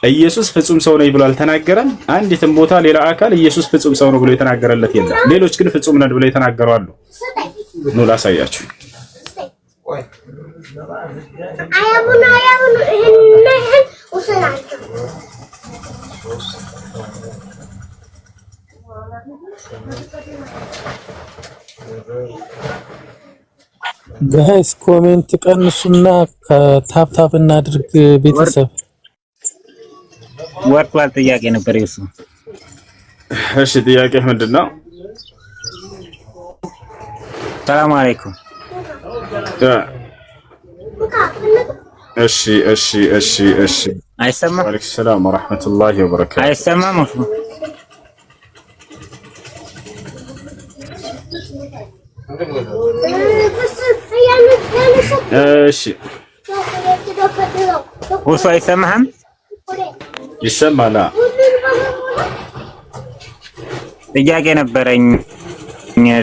ኢየሱስ ፍጹም ሰው ነው ብሎ አልተናገረም። አንዲትም ቦታ ሌላ አካል ኢየሱስ ፍጹም ሰው ነው ብሎ የተናገረለት የለም። ሌሎች ግን ፍጹም ነን ብሎ የተናገሩ አሉ። ኑ ላሳያችሁ። ጋይስ ኮሜንት ቀንሱና ታፕ እናድርግ ቤተሰብ። ወርቋል ጥያቄ ነበር ይሱ። እሺ ጥያቄ ምንድነው? ሰላም አለይኩም። እሺ አይሰማም? ወአለይኩም ሰላም ወራህመቱላሂ ወበረካቱ። አይሰማም? እሺ ወርሷ አይሰማህም? ይሰማል። ጥያቄ ነበረኝ።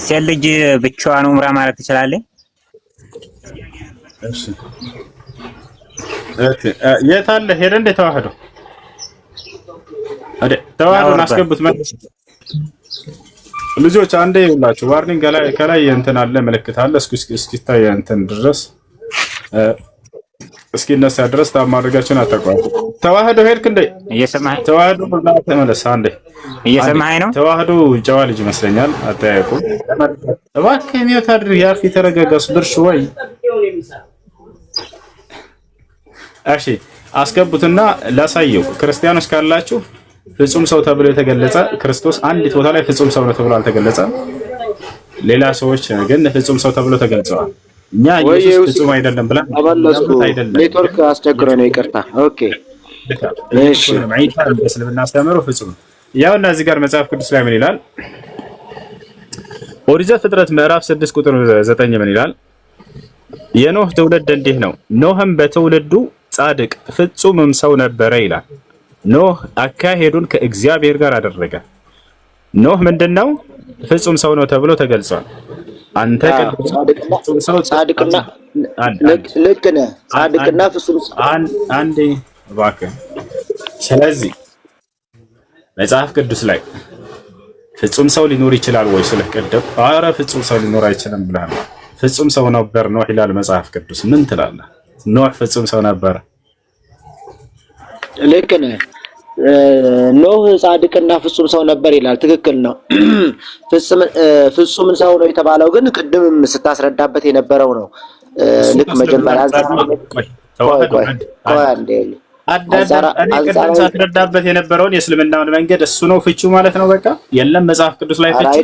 ሴት ልጅ ብቻዋን ዑምራ ማለት ትችላለች? እሺ የት አለ ሄደ እንደ ተዋህዶ ተዋህዶን አስገቡት። ልጆች አንዴ ይውላችሁ ዋርኒንግ ከላይ እንትን አለ ምልክት አለ። እስኪ ታይ እንትን ድረስ እስኪ እነሳ ድረስ ታማርጋችን አታቋቁ። ተዋህዶ ሄድክ እንዴ? እየሰማኸኝ? ተዋህዶ ተመለስ። አንዴ እየሰማኸኝ ነው? ተዋህዶ ጨዋ ልጅ ይመስለኛል። አታያቁ እባክህ ነው ታድር ያርፊ ተረጋጋስ ብርሽ ወይ እሺ አስገቡትና ላሳየው። ክርስቲያኖች ካላችሁ ፍጹም ሰው ተብሎ የተገለጸ ክርስቶስ አንዲት ቦታ ላይ ፍጹም ሰው ነው ተብሎ አልተገለጸም። ሌላ ሰዎች ግን ፍጹም ሰው ተብሎ ተገልጸዋል። እኛ ኢየሱስ ፍጹም አይደለም ብለን አይደለም። ኔትወርክ አስቸግሮ ነው ይቅርታ። ኦኬ እሺ ማይታን በስልምና አስተምሮ ፍጹም ያው እና እዚህ ጋር መጽሐፍ ቅዱስ ላይ ምን ይላል? ኦሪት ዘፍጥረት ምዕራፍ 6 ቁጥር 9 ምን ይላል? የኖህ ትውልድ እንዲህ ነው፣ ኖህም በትውልዱ ጻድቅ ፍጹምም ሰው ነበረ ይላል። ኖህ አካሄዱን ከእግዚአብሔር ጋር አደረገ። ኖህ ምንድነው? ፍጹም ሰው ነው ተብሎ ተገልጿል። አንተ ፍጹም ሰው ጻድቅና ልክ ነህ። ጻድቅና ፍጹም አንዴ እባክህ። ስለዚህ መጽሐፍ ቅዱስ ላይ ፍጹም ሰው ሊኖር ይችላል ወይ ስለቀደም? ኧረ ፍጹም ሰው ሊኖር አይችልም ብለሃል። ፍጹም ሰው ነበር ኖህ ይላል መጽሐፍ ቅዱስ። ምን ትላለህ? ኖህ ፍጹም ሰው ነበር። ልክ ነህ። ኖህ ጻድቅና ፍጹም ሰው ነበር ይላል። ትክክል ነው። ፍጹም ሰው ነው የተባለው ግን ቅድም ስታስረዳበት የነበረው ነው። ልክ መጀመሪያ ቅድም ሳትረዳበት የነበረውን የእስልምናውን መንገድ እሱ ነው ፍቹ ማለት ነው። በቃ የለም መጽሐፍ ቅዱስ ላይ ፍቹ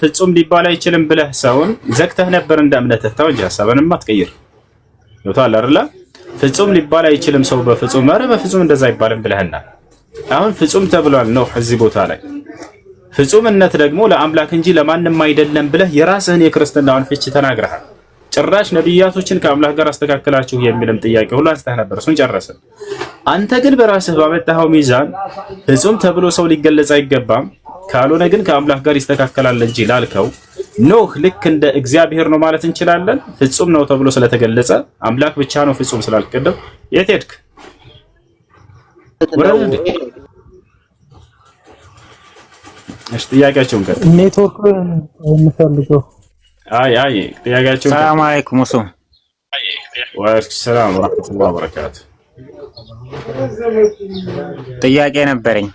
ፍጹም ሊባል አይችልም ብለህ ሰውን ዘግተህ ነበር እንደ እምነትህ። ተው እንጂ ሀሳብንም አትቀይር። ይወጣል አይደል? ፍጹም ሊባል አይችልም ሰው በፍጹም ኧረ በፍጹም እንደዛ አይባልም ብለህና አሁን ፍጹም ተብሏል ነው እዚህ ቦታ ላይ። ፍጹምነት ደግሞ ለአምላክ እንጂ ለማንም አይደለም ብለህ የራስህን የክርስትናውን ፍቺ ተናግረሃል። ጭራሽ ነብያቶችን ከአምላክ ጋር አስተካክላችሁ የሚልም ጥያቄ ሁሉ አንስተህ ነበር። እሱን ጨረስን። አንተ ግን በራስህ ባመጣኸው ሚዛን ፍጹም ተብሎ ሰው ሊገለጽ አይገባም፣ ካልሆነ ግን ከአምላክ ጋር ይስተካከላል እንጂ ላልከው ኖህ ልክ እንደ እግዚአብሔር ነው ማለት እንችላለን። ፍጹም ነው ተብሎ ስለተገለጸ አምላክ ብቻ ነው ፍጹም ስላልቀደም የት ሄድክ? እሺ ጥያቄያቸውን ከ ኔትወርክ እንፈልገው። አይ ጥያቄያቸውን ሰላም አለይኩም ወሶ ወአለይኩም ሰላም ወራህመቱላሂ ወበረካቱ። ጥያቄ ነበረኝ።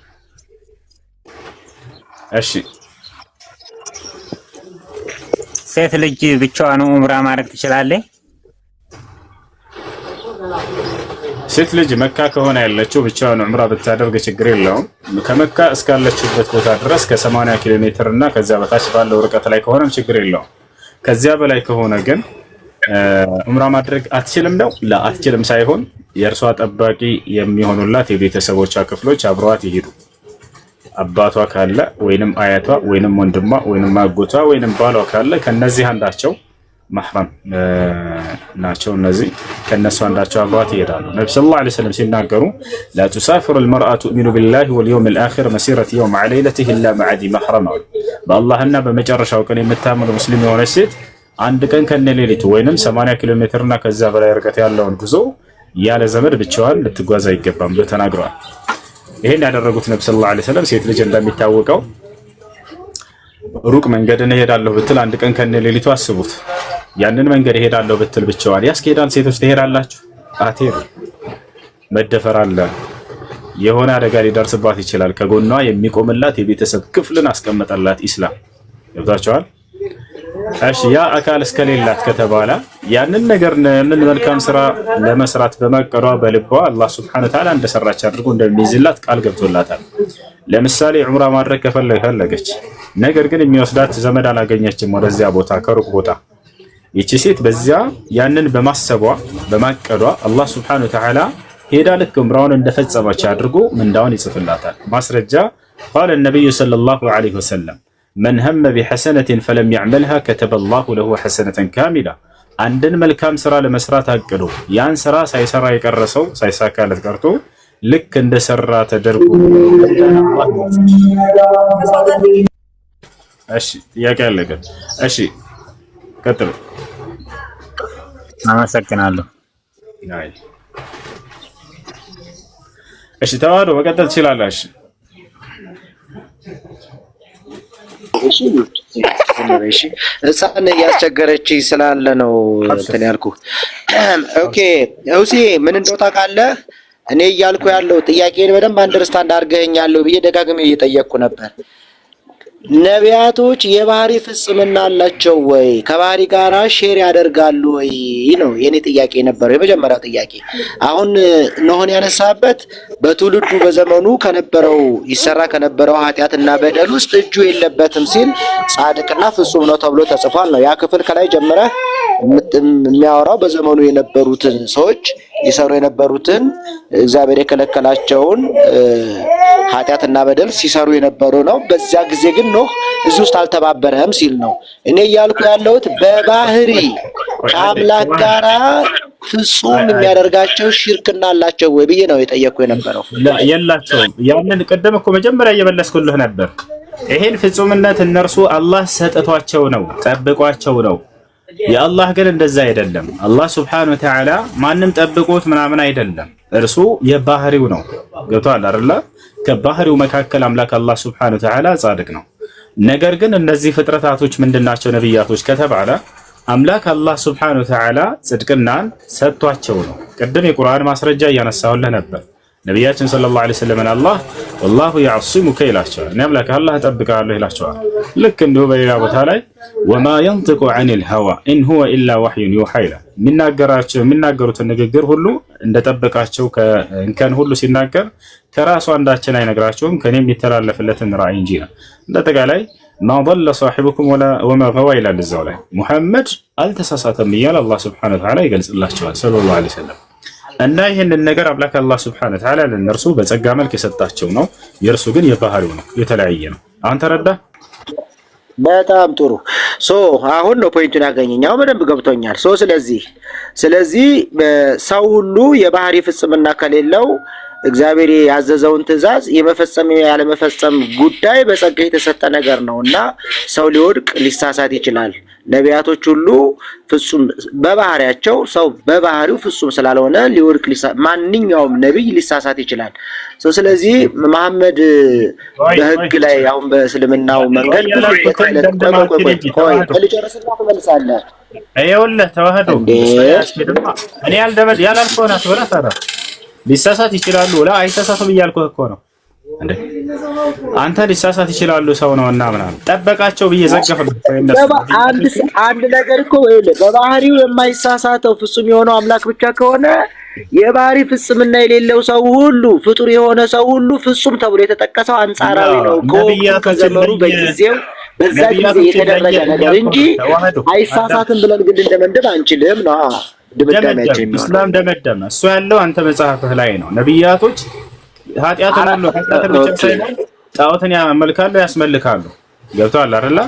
እሺ ሴት ልጅ ብቻዋን ዑምራ ማድረግ ትችላለች? ሴት ልጅ መካ ከሆነ ያለችው ብቻዋን ዑምራ ብታደርግ ችግር የለውም። ከመካ እስካለችበት ቦታ ድረስ ከ80 ኪሎ ሜትር እና ከዚያ በታች ባለው ርቀት ላይ ከሆነም ችግር የለውም። ከዚያ በላይ ከሆነ ግን ዑምራ ማድረግ አትችልም ነው? አትችልም ሳይሆን የእርሷ ጠባቂ የሚሆኑላት የቤተሰቦቿ ክፍሎች አብረዋት ይሄዱ። አባቷ ካለ ወይንም አያቷ ወይንም ወንድሟ ወይንም አጎቷ ወይንም ባሏ ካለ ከነዚህ አንዳቸው ማህረም ናቸው። እነዚህ ከነሱ አንዳቸው አብረዋት ይሄዳሉ። ነብዩ ሰለላሁ ዐለይሂ ወሰለም ሲናገሩ لا تسافر المرأة تؤمن بالله واليوم الآخر مسيرة يوم على ليلته إلا مع ذي محرم በአላህና በመጨረሻው ቀን የምታምኑ ሙስሊም የሆነች ሴት አንድ ቀን ከነሌሊቱ ወይንም 80 ኪሎ ሜትር እና ከዛ በላይ ርቀት ያለውን ጉዞ ያለ ዘመድ ብቻዋን ልትጓዝ አይገባም ብለው ተናግረዋል። ይሄን ያደረጉት ነብዩ ሰለላሁ ዐለይሂ ወሰለም ሴት ልጅ እንደሚታወቀው ሩቅ መንገድን እሄዳለሁ ብትል አንድ ቀን ከነ ሌሊቱ አስቡት። ያንን መንገድ እሄዳለሁ ብትል ብቻዋን ያስኬዳል? ሴቶች ትሄዳላችሁ? አትሄዱ። መደፈር አለ፣ የሆነ አደጋ ሊደርስባት ይችላል። ከጎኗ የሚቆምላት የቤተሰብ ክፍልን አስቀመጠላት ኢስላም። ገብታችኋል? እሺ ያ አካል እስከሌላት ከተባለ ያንን ነገር ምን መልካም ስራ ለመስራት በመቀሯ በልቧ አላህ Subhanahu Wa Ta'ala እንደሰራች አድርጎ እንደሚይዝላት ቃል ገብቶላታል። ለምሳሌ ዑምራ ማድረግ ከፈለገች ነገር ግን የሚወስዳት ዘመድ አላገኘችም ወደዚያ ቦታ ከሩቅ ቦታ ይቺ ሴት በዚያ ያንን በማሰቧ በማቀዷ አላህ Subhanahu Wa Ta'ala ሄዳ ልክ ዑምራውን እንደፈጸመች አድርጎ ምንዳውን ይጽፍላታል። ማስረጃ قال النبي صلى الله عليه وسلم من هم بحسنة فلم يعملها كتب الله له حسنة كاملة عندن መልካም ስራ ለመስራት አቅዶ ያን ስራ ሳይሰራ የቀረሰው ሳይሳካለት ቀርቶ ልክ እንደሰራ ተደርጎ እሺ ጥያቄ አለቀ። እሺ ቀጥሉ። አመሰግናለሁ። አይ እሺ ተዋህዶ መቀጠል ትችላላሽ። እሺ እሳን ያስቸገረች ስላለ ነው እንትን ያልኩ። ኦኬ እውሲ ምን እንደው ታውቃለህ፣ እኔ እያልኩ ያለው ጥያቄን በደንብ አንደርስታንድ አድርገኸኛለሁ ብዬ ደጋግሜ እየጠየቅኩ ነበር። ነቢያቶች የባህሪ ፍጽምና አላቸው ወይ? ከባህሪ ጋራ ሼር ያደርጋሉ ወይ ነው የኔ ጥያቄ ነበር፣ የመጀመሪያው ጥያቄ። አሁን ኖህን ያነሳበት በትውልዱ በዘመኑ ከነበረው ይሰራ ከነበረው ኃጢአትና በደል ውስጥ እጁ የለበትም ሲል ጻድቅና ፍጹም ነው ተብሎ ተጽፏል ነው ያ ክፍል ከላይ ጀምረህ የሚያወራው በዘመኑ የነበሩትን ሰዎች ይሰሩ የነበሩትን እግዚአብሔር የከለከላቸውን ኃጢአትና በደል ሲሰሩ የነበሩ ነው። በዚያ ጊዜ ግን ኖህ እዚህ ውስጥ አልተባበረም ሲል ነው። እኔ እያልኩ ያለሁት በባህሪ ከአምላክ ጋራ ፍጹም የሚያደርጋቸው ሽርክና አላቸው ወይ ብዬ ነው የጠየቅኩ የነበረው። የላቸውም። ያንን ቀደም እኮ መጀመሪያ እየመለስኩልህ ነበር። ይሄን ፍጹምነት እነርሱ አላህ ሰጥቷቸው ነው ጠብቋቸው ነው። የአላህ ግን እንደዛ አይደለም። አላህ Subhanahu Wa Ta'ala ማንም ጠብቆት ምናምን አይደለም፣ እርሱ የባህሪው ነው። ገብቷል አይደል? ከባህሪው መካከል አምላክ አላህ Subhanahu Wa Ta'ala ጻድቅ ነው። ነገር ግን እነዚህ ፍጥረታቶች ምንድናቸው ነብያቶች ከተባለ አምላክ አላህ Subhanahu Wa Ta'ala ጽድቅናን ሰጥቷቸው ነው። ቅድም የቁርአን ማስረጃ እያነሳሁልህ ነበር። ነብያችን ሰለላሁ ዐለይሂ ወሰለም አላህ ወላሁ ያዕሲሙከ ይላቸዋል፣ እኔ አምላክ አላህ እጠብቅሃለሁ ይላቸዋል። ልክ እንዲሁ በሌላ ቦታ ላይ ወማ የንጢቁ ዐኒል ሀዋ ኢን ሁወ ኢላ ወሕዩን ዩሓ ይላል። የሚናገሩትን ንግግር ሁሉ እንደጠበቃቸው ከእንከን ሁሉ ሲናገር ከራሱ አንዳችን አይነግራቸውም ከኔ የሚተላለፍለትን ራእይ እንጂ ነው። እንደጠቃላይ ማ ضل صاحبكم وما غوى ይላል እዛው ላይ ሙሐመድ አልተሳሳተም እያለ አላህ Subhanahu Wa Ta'ala ይገልጽላቸዋል ሰለላሁ ዐለይሂ ወሰለም። እና ይሄንን ነገር አምላክ አላህ Subhanahu Wa Ta'ala ለነርሱ በጸጋ መልክ የሰጣቸው ነው። የእርሱ ግን የባህሪው ነው፣ የተለያየ ነው። አንተ ረዳ በጣም ጥሩ። አሁን ነው ፖይንቱን ያገኘኛው፣ በደንብ ገብቶኛል። ስለዚህ ሰው ሁሉ የባህሪ ፍጽምና ከሌለው እግዚአብሔር ያዘዘውን ትእዛዝ የመፈጸም ያለመፈጸም ጉዳይ በጸጋ የተሰጠ ነገር ነውና ሰው ሊወድቅ ሊሳሳት ይችላል። ነቢያቶች ሁሉ ፍጹም በባህሪያቸው ሰው በባህሪው ፍጹም ስላልሆነ ሊወድቅ ማንኛውም ነብይ ሊሳሳት ይችላል። ስለዚህ መሐመድ በህግ ላይ አሁን በእስልምናው መንገድ መልሳለህ። አይወለህ ተዋህዶ እኔ ያላልከውን አትበላ ታዲያ ሊሳሳት ይችላሉ ወላ አይሳሳቱም እያልኩህ እኮ ነው እንዴ። አንተ ሊሳሳት ይችላሉ ሰው ነውና ምናምን ጠበቃቸው ብዬ ዘገፈልኩ። አንድ ነገር እኮ ወይለ በባህሪው የማይሳሳተው ፍጹም የሆነው አምላክ ብቻ ከሆነ የባህሪ ፍጽምና የሌለው ሰው ሁሉ ፍጡር የሆነ ሰው ሁሉ ፍጹም ተብሎ የተጠቀሰው አንጻራዊ ነው። ከዘመኑ በጊዜው በዛ ጊዜ የተደረገ ነገር እንጂ አይሳሳትም ብለን ግን እንደመንደብ አንችልም ነው ድምዳሜያችን። እስላም ደመደመ። እሱ ያለው አንተ መጽሐፍህ ላይ ነው። ነብያቶች ኃጢአትን ሁሉ ኃጢአትን ብቻ ሳይሆን ጣዖትን ያመልካሉ ያስመልካሉ። ገብቷል አይደል?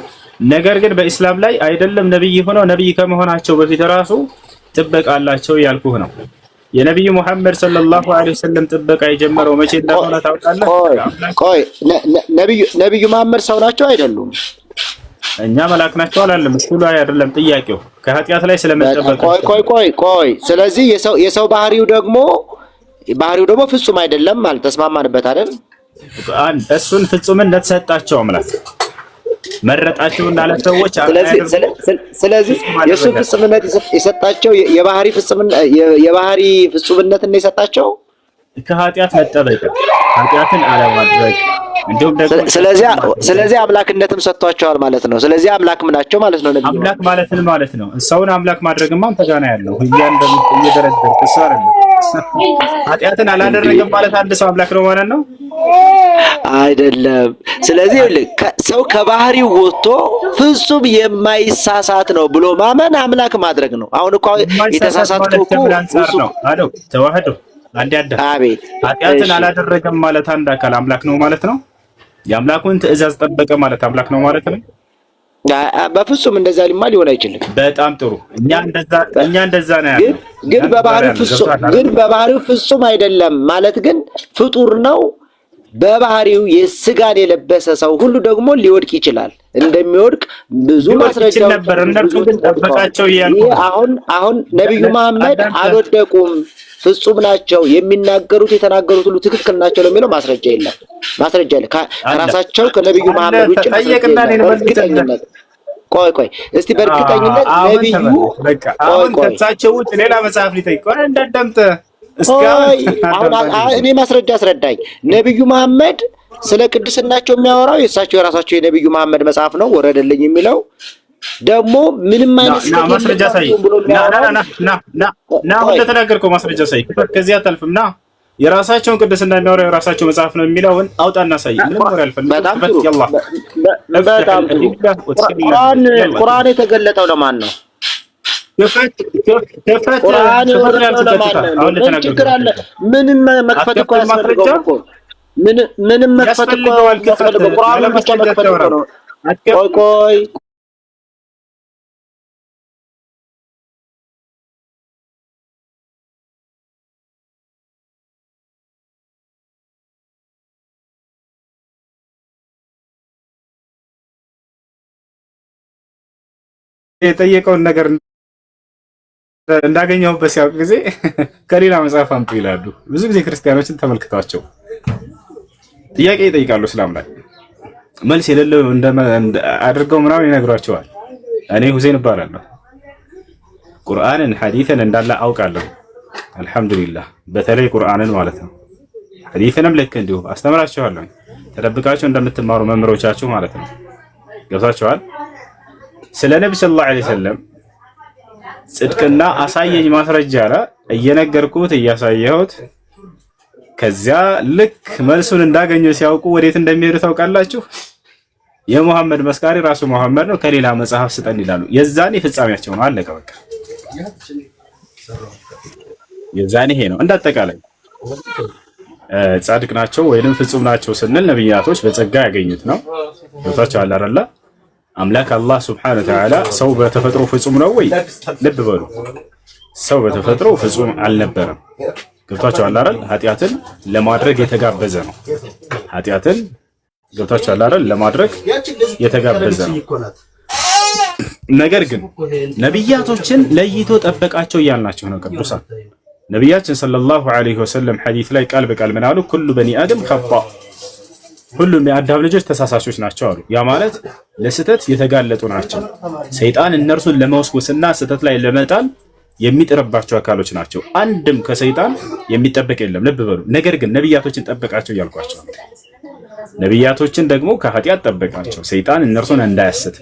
ነገር ግን በእስላም ላይ አይደለም ነብይ ሆነው ነብይ ከመሆናቸው በፊት ራሱ ጥበቃ አላቸው ያልኩህ ነው። የነብዩ መሐመድ ሰለላሁ ዐለይሂ ወሰለም ጥበቃ የጀመረው መቼ እንደሆነ ታውቃለህ? ቆይ ነብዩ መሐመድ ሰው ናቸው አይደሉም? እኛ መላክ ናቸው አላለም። እሱ ላይ አይደለም ጥያቄው፣ ከኃጢአት ላይ ስለመጠበቅ። ቆይ ስለዚህ የሰው ባህሪው ደግሞ ፍጹም አይደለም ማለት ተስማማንበት አይደል? እሱን ፍጹምነት ሰጣቸው አምላክ መረጣቸውና ለሰዎች። ስለዚህ የሱ ፍጹምነት የሰጣቸው የባህሪ ፍጹምነት ነው የሰጣቸው ከኃጢአት መጠበቅ፣ ኃጢአትን አለማድረግ እንዲሁም ደግሞ ስለዚህ አምላክነትም ሰጥቷቸዋል ማለት ነው። ስለዚህ አምላክም ናቸው ማለት ነው። ነብዩ አምላክ ማለት ነው። ሰውን አምላክ ማድረግማ አንተ ጋር ነው ያለው። እየደረደርክ እሱ አይደለም። ኃጢአትን አላደረገም ማለት አንድ ሰው አምላክ ነው ማለት ነው አይደለም። ስለዚህ ሰው ከባህሪው ወጥቶ ፍጹም የማይሳሳት ነው ብሎ ማመን አምላክ ማድረግ ነው። አሁን እኮ የተሳሳተው እኮ ነው ተዋህዶ አንድ ያዳም ኃጢአትን አላደረገም ማለት አንድ አካል አምላክ ነው ማለት ነው። የአምላኩን ትእዛዝ ጠበቀ ማለት አምላክ ነው ማለት ነው። በፍጹም እንደዛ ሊሆን አይችልም። በጣም ጥሩ። እኛ እንደዛ ነው ያለው። ግን በባህሪው ፍጹም አይደለም ማለት ግን ፍጡር ነው። በባህሪው የስጋን የለበሰ ሰው ሁሉ ደግሞ ሊወድቅ ይችላል። እንደሚወድቅ ብዙ ማስረጃዎች ነበር። እነርሱ ተጠበቃቸው ይያሉ። አሁን ነብዩ መሐመድ አልወደቁም፣ ፍጹም ናቸው፣ የሚናገሩት የተናገሩት ሁሉ ትክክል ናቸው ለሚለው ማስረጃ የለም። ከራሳቸው ከነብዩ መሐመድ ውጭ በእርግጠኝነት ቆይ እስቲ በእርግጠኝነት ነብዩ አሁን ከሳቸው ውጭ ሌላ መጽሐፍ ሊጠይቅ እንዳዳምጥ እኔ ማስረጃ አስረዳኝ። ነብዩ መሐመድ ስለ ቅድስናቸው የሚያወራው የራሳቸው የነብዩ መሐመድ መጽሐፍ ነው ወረደልኝ የሚለው ደግሞ ምንም አይነት ማስረጃ ሳይ ና እንደተናገርከው ማስረጃ ሳይ ከዚህ አታልፍም። ና የራሳቸውን ቅድስና የሚያወራው የራሳቸው መጽሐፍ ነው የሚለውን አውጣና ሳይ። ምንም ወሬ አልፈልግም። በጣም ቁርአን የተገለጠው ለማን ነው? ምንም መክፈት እኮ ያስፈልገው እኮ ምንም መክፈት እኮ ያስፈልገው ቁርአን ብቻ መክፈት እኮ ነው። ቆይ የጠየቀውን ነገር እንዳገኘሁበት ሲያውቅ ጊዜ ከሌላ መጽሐፍ አምጡ ይላሉ። ብዙ ጊዜ ክርስቲያኖችን ተመልክቷቸው ጥያቄ ይጠይቃሉ። እስላም ላይ መልስ የሌለው አድርገው ምናምን ይነግሯቸዋል። እኔ ሁሴን እባላለሁ። ቁርአንን ሐዲስን እንዳለ አውቃለሁ። አልሐምዱሊላህ። በተለይ ቁርአንን ማለት ነው። ሐዲስንም ልክ እንዲሁ አስተምራቸዋለሁ። ተደብቃቸው እንደምትማሩ መምህሮቻችሁ ማለት ነው። ገብታችኋል? ስለ ነብዩ ሰለላሁ ዐለይሂ ወሰለም ጽድቅና አሳየኝ ማስረጃ አለ እየነገርኩት እያሳየሁት። ከዚያ ልክ መልሱን እንዳገኘው ሲያውቁ ወዴት እንደሚሄዱ ታውቃላችሁ? የሙሐመድ መስካሪ ራሱ ሙሐመድ ነው፣ ከሌላ መጽሐፍ ስጠን ይላሉ። የዛኔ ፍጻሜያቸው ነው። አለቀ በቃ። የዛኔ ይሄ ነው። እንዳጠቃላይ ጻድቅ ናቸው ወይንም ፍጹም ናቸው ስንል ነብያቶች በጸጋ ያገኙት ነው። ቦታቸው አለ አይደል? አምላክ አላህ ሱብሓነሁ ወተዓላ ሰው በተፈጥሮ ፍጹም ነው ወይ? ልብ በሉ፣ ሰው በተፈጥሮ ፍጹም አልነበረም። ገብቷችኋል አይደል? ኃጢአትን ለማድረግ የተጋበዘ ነው። ኃጢአትን ገብቷችኋል አይደል? ለማድረግ የተጋበዘ ነው። ነገር ግን ነብያቶችን ለይቶ ጠበቃቸው እያልናቸው ነው ቅዱሳን። ነብያችን ሰለላሁ ዐለይሂ ወሰለም ሐዲስ ላይ ቃል በቃል ምን አሉ? ኩሉ በኒ አደም ኸጣ፣ ሁሉም የአዳም ልጆች ተሳሳሾች ናቸው አሉ። ያ ማለት ለስህተት የተጋለጡ ናቸው። ሰይጣን እነርሱን ለመወስወስና ስህተት ላይ ለመጣል የሚጥርባቸው አካሎች ናቸው። አንድም ከሰይጣን የሚጠበቅ የለም። ልብ በሉ። ነገር ግን ነብያቶችን ጠበቃቸው እያልኳቸው ነው። ነብያቶችን ደግሞ ከኃጢአት ጠበቃቸው፣ ሰይጣን እነርሱን እንዳያስት።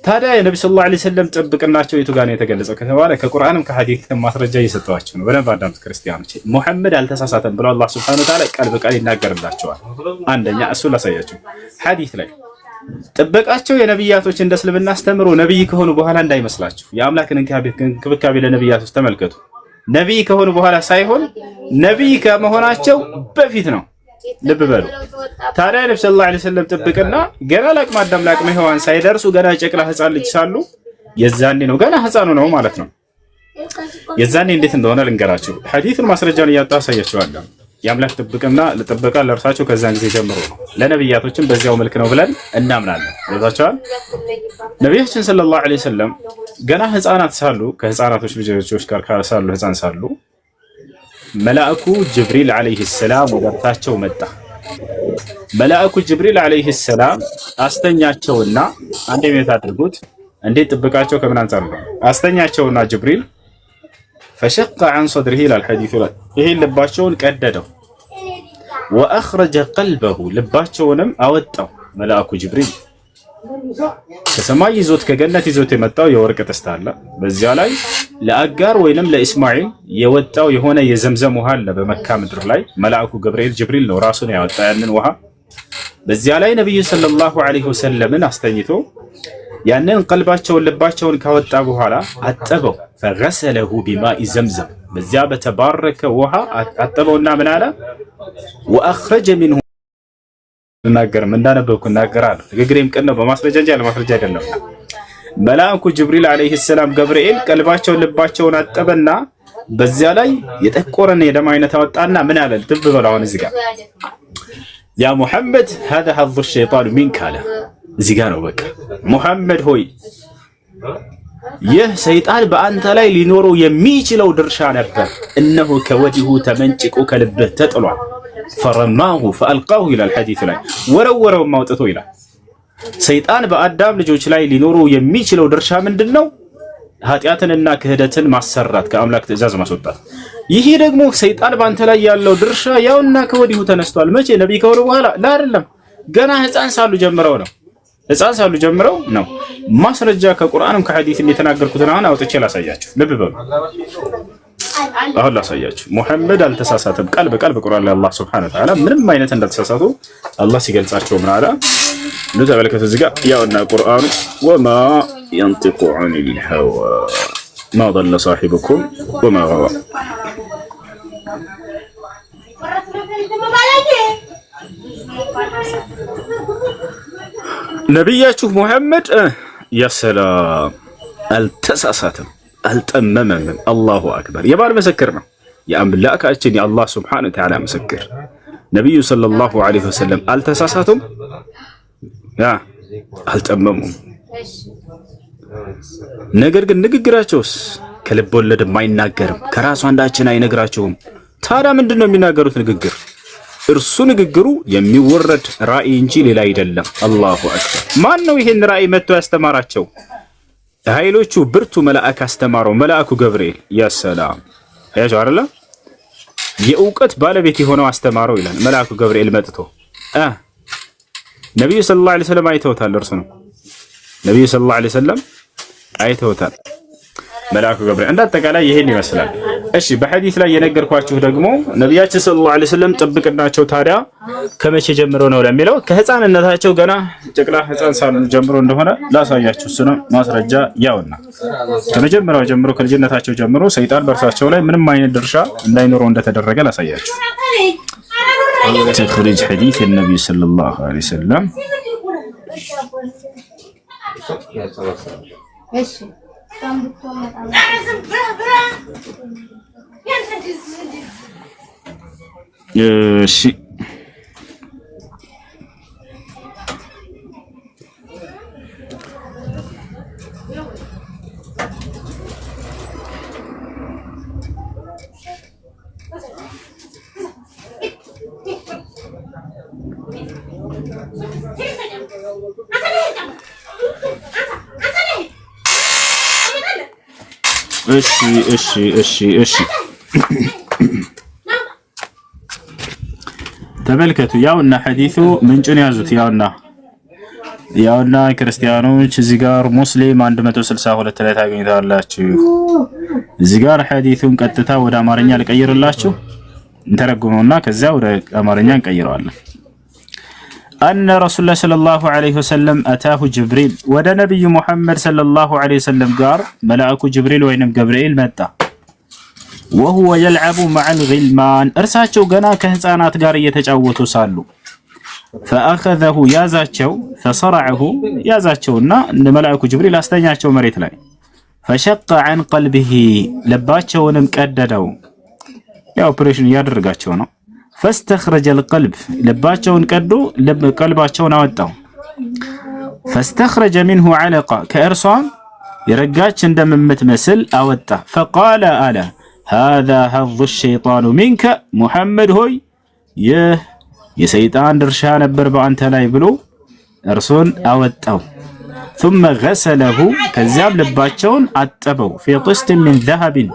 ታዲያ የነብዩ ሰለላሁ ዐለይሂ ወሰለም ጥብቅናቸው የቱ ጋር ነው የተገለጸው ከተባለ ከቁርአንም ከሐዲስም ማስረጃ እየሰጠዋቸው ነው። በደንብ አዳምጥ ክርስቲያኖች። ሙሐመድ አልተሳሳተም ብሎ አላህ ሱብሓነሁ ወተዓላ ቃል በቃል ይናገርላቸዋል። አንደኛ እሱ ላሳያችሁ። ሐዲስ ላይ ጥበቃቸው የነብያቶች እንደ እስልምና አስተምሮ ነብይ ከሆኑ በኋላ እንዳይመስላችሁ። የአምላክን እንክብካቤ ለነብያቶች ተመልከቱ። ነብይ ከሆኑ በኋላ ሳይሆን ነብይ ከመሆናቸው በፊት ነው። ልብ በሉ። ታዲያ ነብዩ ሰለላሁ ዐለይሂ ወሰለም ጥብቅና ገና ለአቅመ አዳም ለአቅመ ሔዋን ሳይደርሱ ገና ጨቅላ ህፃን ልጅ ሳሉ የዛኔ ነው። ገና ህፃኑ ነው ማለት ነው። የዛኔ እንዴት እንደሆነ ልንገራችሁ። ሐዲሱን ማስረጃውን እያወጣሁ አሳያችኋለሁ። የአምላክ ጥበቃ ለእርሳቸው ከዛን ጊዜ ጀምሮ ነው። ለነብያቶችም በዚያው መልክ ነው ብለን እናምናለን። ወጣቻል ነብያችን ሰለላሁ ዐለይሂ ወሰለም ገና ህፃናት ሳሉ ከህፃናቶች ልጆች ጋር ሳሉ ህፃን ሳሉ መልአኩ ጅብሪል ዐለይሂ ሰላም ወደርታቸው መጣ። መልአኩ ጅብሪል ዐለይሂ ሰላም አስተኛቸውና አንዴ ቤት አድርጉት። እንዴት ጥበቃቸው ከምን አንፃር ነው? አስተኛቸውና ጅብሪል فشق عن صدره الى الحديث ላይ ይሄን ልባቸውን ቀደደው واخرج قلبه ልባቸውንም አወጣው መልአኩ ጅብሪል ከሰማይ ይዞት ከገነት ይዞት የመጣው የወርቅ ጥስት አለ። በዚያ ላይ ለአጋር ወይንም ለኢስማኤል የወጣው የሆነ የዘምዘም ውሃ አለ በመካ ምድር ላይ መልአኩ ጅብሪል ነው ራሱን ያወጣ ያንን ውሃ። በዚያ ላይ ነብዩ ሰለላሁ ዐለይሂ ወሰለምን አስተኝቶ ያንን ቀልባቸውን ልባቸውን ካወጣ በኋላ አጠበው። فغسله بماء زمزم በዚያ በተባረከ ውሃ አጠበውና ምን አለ واخرج منه እናገርም እንዳነበብኩ እናገራለሁ። ንግግሬም ቀን ነው በማስረጃ እንጂ አለማስረጃ አይደለም። መልአኩ ጅብሪል ዐለይሂ ሰላም ገብርኤል ቀልባቸውን ልባቸውን አጠበና በዚያ ላይ የጠቆረን የደም አይነት አወጣና ምን አለ ልብ በለው። አሁን እዚህ ጋር ያ ሙሐመድ هذا حظ الشيطان منك አለ። እዚህ ጋር ነው በቃ ሙሐመድ ሆይ ይህ ሰይጣን በአንተ ላይ ሊኖረው የሚችለው ድርሻ ነበር። እነሆ ከወዲሁ ተመንጭቆ ከልብህ ተጥሏል። ፈረማሁ ፈአልቃሁ ይላል ሐዲስ ላይ ወረወረው ማውጥቶ ይላል። ሰይጣን በአዳም ልጆች ላይ ሊኖረው የሚችለው ድርሻ ምንድነው? ኃጢአትንና ክህደትን ማሰራት፣ ከአምላክ ትእዛዝ ማስወጣት። ይሄ ደግሞ ሰይጣን በአንተ ላይ ያለው ድርሻ ያውና ከወዲሁ ተነስቷል። መቼ? ነብይ ከሆኑ በኋላ አይደለም፣ ገና ህፃን ሳሉ ጀምረው ነው። ማስረጃ ከቁርአንም ከሐዲስም የተናገርኩትን አሁን አውጥቼ ላሳያችሁ። ልብ በሉ። አሁን ላሳያችሁ። ሙሐመድ አልተሳሳተም። ቃል በቃል በቁርአን ላይ አላህ Subhanahu Wa Ta'ala ምንም አይነት እንዳልተሳሳቱ አላህ ሲገልጻቸው ምን አለ? ተመልከቱ። እዚህ ጋር ያውና ቁርአኑ ወማ ينطق عن الهوى ما ضل صاحبكم وما غوى ነብያችሁ ሙሐመድ ያሰላም አልተሳሳተም፣ አልጠመመም። አላሁ አክበር። የማን ምስክር ነው? የአምላካችን የአላህ Subhanahu Wa Ta'ala ምስክር። ነብዩ ሰለላሁ ዐለይሂ ወሰለም አልተሳሳቱም፣ አልጠመሙም። ነገር ግን ንግግራቸውስ ከልብ ወለድም አይናገርም፣ ከራሱ አንዳችን አይነግራቸውም። ታዲያ ምንድነው የሚናገሩት ንግግር? እርሱ ንግግሩ የሚወረድ ራእይ እንጂ ሌላ አይደለም። አላሁ አክበር። ማን ነው ይሄን ራእይ መጥቶ ያስተማራቸው? ኃይሎቹ ብርቱ መልአክ አስተማረው፣ መልአኩ ገብርኤል። ያ ሰላም ያለው አይደለ? የእውቀት ባለቤት የሆነው አስተማረው ይላል መልአኩ ገብርኤል መጥቶ። ነብዩ ሰለላሁ ዐለይሂ ወሰለም አይተውታል። እርሱ ነው ነብዩ ሰለላሁ ዐለይሂ ወሰለም አይተውታል። መልአኩ ገብርኤል እንዳጠቃላይ ይሄን ይመስላል። እሺ በሐዲስ ላይ የነገርኳችሁ ደግሞ ነብያችን ሰለላሁ ዐለይሂ ወሰለም ጥብቅናቸው ታዲያ ከመቼ ጀምሮ ነው ለሚለው ከህፃንነታቸው ገና ጨቅላ ህፃን ሳሉ ጀምሮ እንደሆነ ላሳያችሁ። እሱ ነው ማስረጃ ያውና ከመጀመሪያው ጀምሮ ከልጅነታቸው ጀምሮ ሰይጣን በእርሳቸው ላይ ምንም አይነት ድርሻ እንዳይኖረው እንደተደረገ ላሳያችሁ። ተኽሪጅ ሐዲስ የነብዩ ሰለላሁ ዐለይሂ ወሰለም እሺ እሺ ተመልከቱ። ያውና ሐዲሱ ምንጩን ያዙት። ያውና ክርስቲያኖች እዚህ ጋር ሙስሊም 162 ላይ ታገኙታላችሁ። እዚህ ጋር ሐዲሱን ቀጥታ ወደ አማርኛ ልቀይርላችሁ እንተረጉመውና ከዛ ወደ አማርኛ እንቀይረዋለን። أن رسول الله صلى الله عليه وسلم أتاه جبريل ወደ ነብዩ ሙሐመድ صلى الله عليه وسلم ጋር መልአኩ ጅብሪል ወይንም ገብርኤል መጣ። وهو يلعب مع الغلمان እርሳቸው ገና ከህፃናት ጋር እየተጫወቱ ሳሉ فأخذه ያዛቸው فصرعه ያዛቸውና እንደ መልአኩ ጅብሪል አስተኛቸው መሬት ላይ فشق عن قلبه ልባቸውንም ቀደደው። ያው ኦፕሬሽን ያደርጋቸው ነው። ፈስተኽረጀ ልቀልብ ልባቸውን ቀዶ ቀልባቸውን አወጣው። ፈስተኽረጀ ሚንሁ ዐለቃ ከእርሷ የረጋች እንደምትመስል አወጣ። ፈቃለ አለ ሃዛ ሐዙ ሸይጣኑ ሚንከ ሙሐመድ ሆይ ይህ የሰይጣን ድርሻ ነበር በአንተ ላይ ብሎ እርሱን አወጣው። ثم غسله ከዚያም ልባቸውን አጠበው ፊ ጥስት ሚን ዘሀብን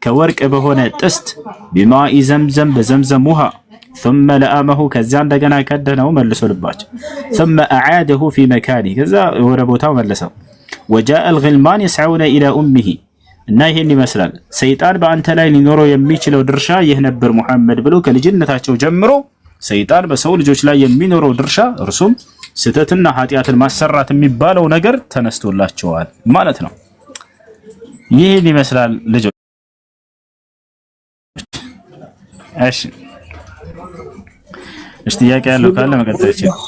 ከወርቅ በሆነ ጥስት ቢማኢ ዘምዘም በዘምዘም ውሃ ثم لأمه ከዚያ እንደገና ከደነው መልሶ ልባቸው ثم أعاده في مكانه ከዛ ወደ ቦታው መለሰው። وجاء الغلمان يسعون إلى أمه እና ይሄን ይመስላል ሰይጣን በአንተ ላይ ሊኖረው የሚችለው ድርሻ ይህ ነበር ሙሐመድ ብሎ ከልጅነታቸው ጀምሮ ሰይጣን በሰው ልጆች ላይ የሚኖረው ድርሻ እርሱም ስተትና ኃጢአትን ማሰራት የሚባለው ነገር ተነስቶላቸዋል ማለት ነው። ይሄን ይመስላል ልጆች። እሺ ጥያቄ ያለው ካለ መቀጠል ይችላል።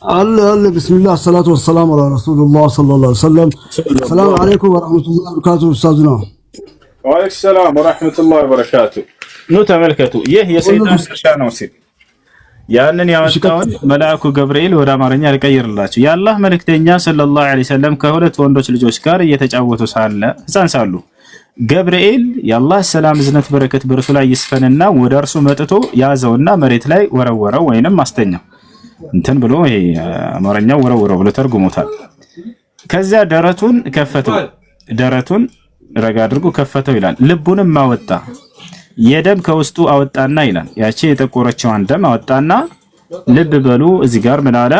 አለ ቢስሚላህ ሰላቱ ወሰላሙ ዐላ ረሱሊላህ ሰለላሁ ዐለይሂ ወሰለም። ሰላም አለይኩም ወራህመቱላሂ ወበረካቱ። ኡስታዝና ወአለይኩም ሰላም ወራህመቱላሂ ወበረካቱ። ኑ ተመልከቱ፣ ይህ የሰይጣን ድርሻ ነው ሲል ያንን ያወጣውን መልአኩ ገብርኤል ወደ አማርኛ ልቀይርላችሁ። የአላህ መልእክተኛ ሰለላሁ ዐለይሂ ወሰለም ከሁለት ወንዶች ልጆች ጋር እየተጫወቱ ሳለ ሕፃን ሳሉ ገብርኤል የአላህ ሰላም እዝነት በረከት በርሱ ላይ ይስፈንና ወደ እርሱ መጥቶ ያዘውና መሬት ላይ ወረወረው ወይንም አስተኛው። እንትን ብሎ ይሄ አማርኛው ወረወረው ብሎ ተርጉሞታል። ከዚያ ደረቱን ከፈተው፣ ደረቱን ረጋ አድርጎ ከፈተው ይላል። ልቡንም አወጣ፣ የደም ከውስጡ አወጣና ይላል። ያቺ የጠቆረችዋን ደም አወጣና ልብ በሉ እዚህ ጋር ምን አለ?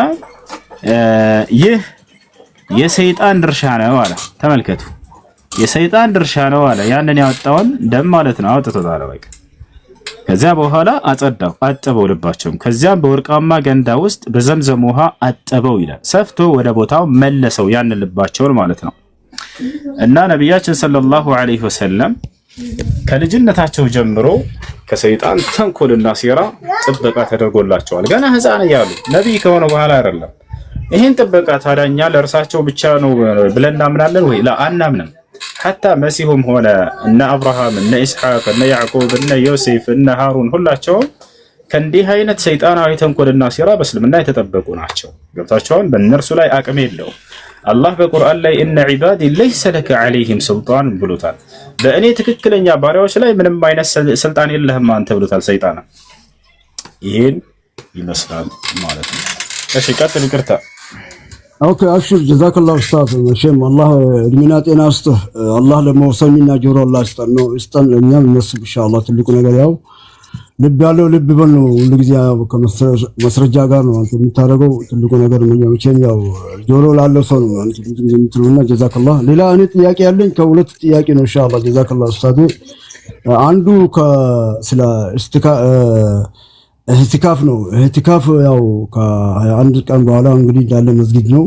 ይህ የሰይጣን ድርሻ ነው አለ። ተመልከቱ፣ የሰይጣን ድርሻ ነው አለ። ያንን ያወጣውን ደም ማለት ነው አውጥቶታል። በቃ ከዚያ በኋላ አጸዳው፣ አጠበው ልባቸውም። ከዚያም በወርቃማ ገንዳ ውስጥ በዘምዘም ውሃ አጠበው ይላል። ሰፍቶ ወደ ቦታው መለሰው ያንን ልባቸውን ማለት ነው። እና ነቢያችን ሰለላሁ ዐለይሂ ወሰለም ከልጅነታቸው ጀምሮ ከሰይጣን ተንኮልና ሴራ ጥበቃ ተደርጎላቸዋል። ገና ሕፃን እያሉ ነቢይ ከሆነ በኋላ አይደለም። ይህን ጥበቃ ታዲያ እኛ ለእርሳቸው ብቻ ነው ብለን እናምናለን ወይ? አናምንም። ሐታ መሲሁም ሆነ እነ አብርሃም እነ ኢስሐቅ እነ ያዕቆብ እነ ዮሴፍ እነ ሃሩን ሁላቸውም ከእንዲህ አይነት ሰይጣናዊ ተንኮልና ሴራ በእስልምና የተጠበቁ ናቸው። ገብታቸውን በእነርሱ ላይ አቅም የለውም። አላህ በቁርአን ላይ እነ ዒባዲ ለይሰ ለከ ዐለይሂም ሱልጣን ብሎታል። በእኔ ትክክለኛ ባሪያዎች ላይ ምንም አይነት ስልጣን የለህም አንተ ብሎታል ሰይጣን። ይሄን ይመስላል ማለት ነው። እሺ ቀጥል። ይቅርታ። ኦኬ አብሽር ጀዛከላሁ ኡስታዝ። መቼም አላህ እድሜና ጤና ይስጥህ። አላህ ደግሞ ሰሚና ጆሮ አላህ ይስጠን። እኛም እነሱ ኢንሻአላህ ትልቁ ነገር ያው ልብ ያለው ልብ በል ነው። ሁሉ ጊዜ ከመስረጃ ጋር ነው አንተ የምታደርገው። ትልቁ ነገር መቼም ያው ጆሮ ላለው ሰው ነው አንተ የምትሉና ጀዛከላህ። ሌላ እኔ ጥያቄ ያለኝ ከሁለት ጥያቄ ነው ኢንሻአላህ። ጀዛከላህ ኡስታዝ። አንዱ ስለ እህቲካፍ ነው። እህቲካፍ ያው ከ21 ቀን በኋላ እንግዲህ እንዳለ መስጊድ ነው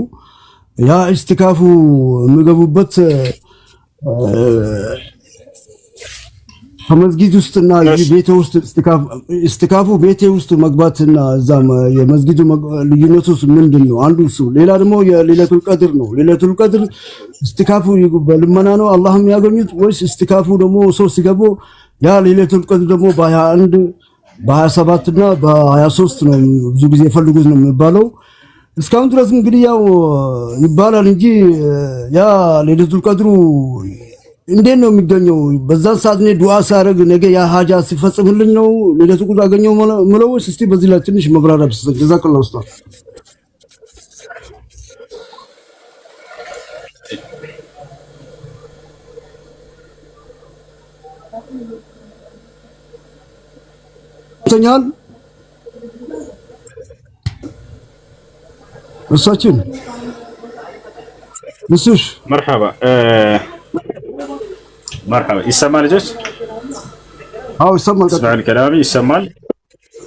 ያ እህቲካፉ የሚገቡበት ከመስጊድ ውስጥና ቤቴ ውስጥ እስትካፉ ቤቴ ውስጥ መግባትና እዛ የመስጊዱ ልዩነቱ ምንድን ነው? አንዱ እሱ። ሌላ ደግሞ የሌለቱል ቀድር ነው። ሌለቱል ቀድር እስትካፉ በልመና ነው አላህም ያገኙት ወይስ እስትካፉ ደግሞ ሰው ሲገቡ ያ ሌለቱል ቀድር ደግሞ በ21 በ27 እና በ23 ነው ብዙ ጊዜ ፈልጉት ነው የሚባለው። እስካሁን ድረስ እንግዲህ ያው ይባላል እንጂ ያ ሌለቱል ቀድሩ እንዴት ነው የሚገኘው? በዛን ሰዓት እኔ ዱዓ ሳደርግ ነገ ያ ሀጃ ሲፈጽምልኝ ነው ሌለቱል ቀድር አገኘው ምለው ወይስ? እስቲ በዚህ ላይ ትንሽ መብራሪያ ብትሰጥ ጀዛከላሁ ኡስታዝ። ተኛል እሳችን ምስሽ መርሐባ መርሐባ። ይሰማል ልጆች? አዎ ይሰማል። ስማል ከላሚ ይሰማል።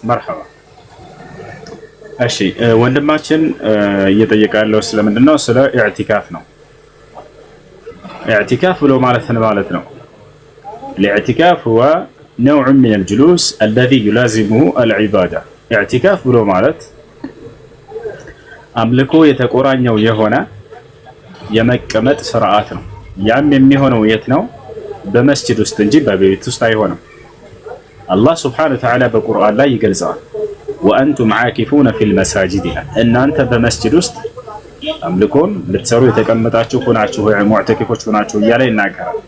መርሐባ። እሺ ወንድማችን እየጠየቀ ያለው ስለምንድን ነው? ስለ ኢዕቲካፍ ነው። ኢዕቲካፍ ብሎ ማለት ነው الإعتكاف هو نوع من الجلوس الذي يلازمه العبادة. اعتكاف ብሎ ማለት አምልኮ የተቆራኘው የሆነ የመቀመጥ ስርዓት ነው። ያም የሚሆነው የት ነው? በመስጂድ ውስጥ እንጂ በቤት ውስጥ አይሆንም። አላህ ሱብሓነሁ ወተዓላ በቁርአን ላይ ይገልጸዋል። ወአንቱም ዓኪፉነ ፊል መሳጂድ ይላል። እናንተ በመስጂድ ውስጥ አምልኮን ልትሰሩ የተቀመጣችሁ ሆናችሁ ወይ ሙዕተኪፎች ሆናችሁ እያለ ይናገራል።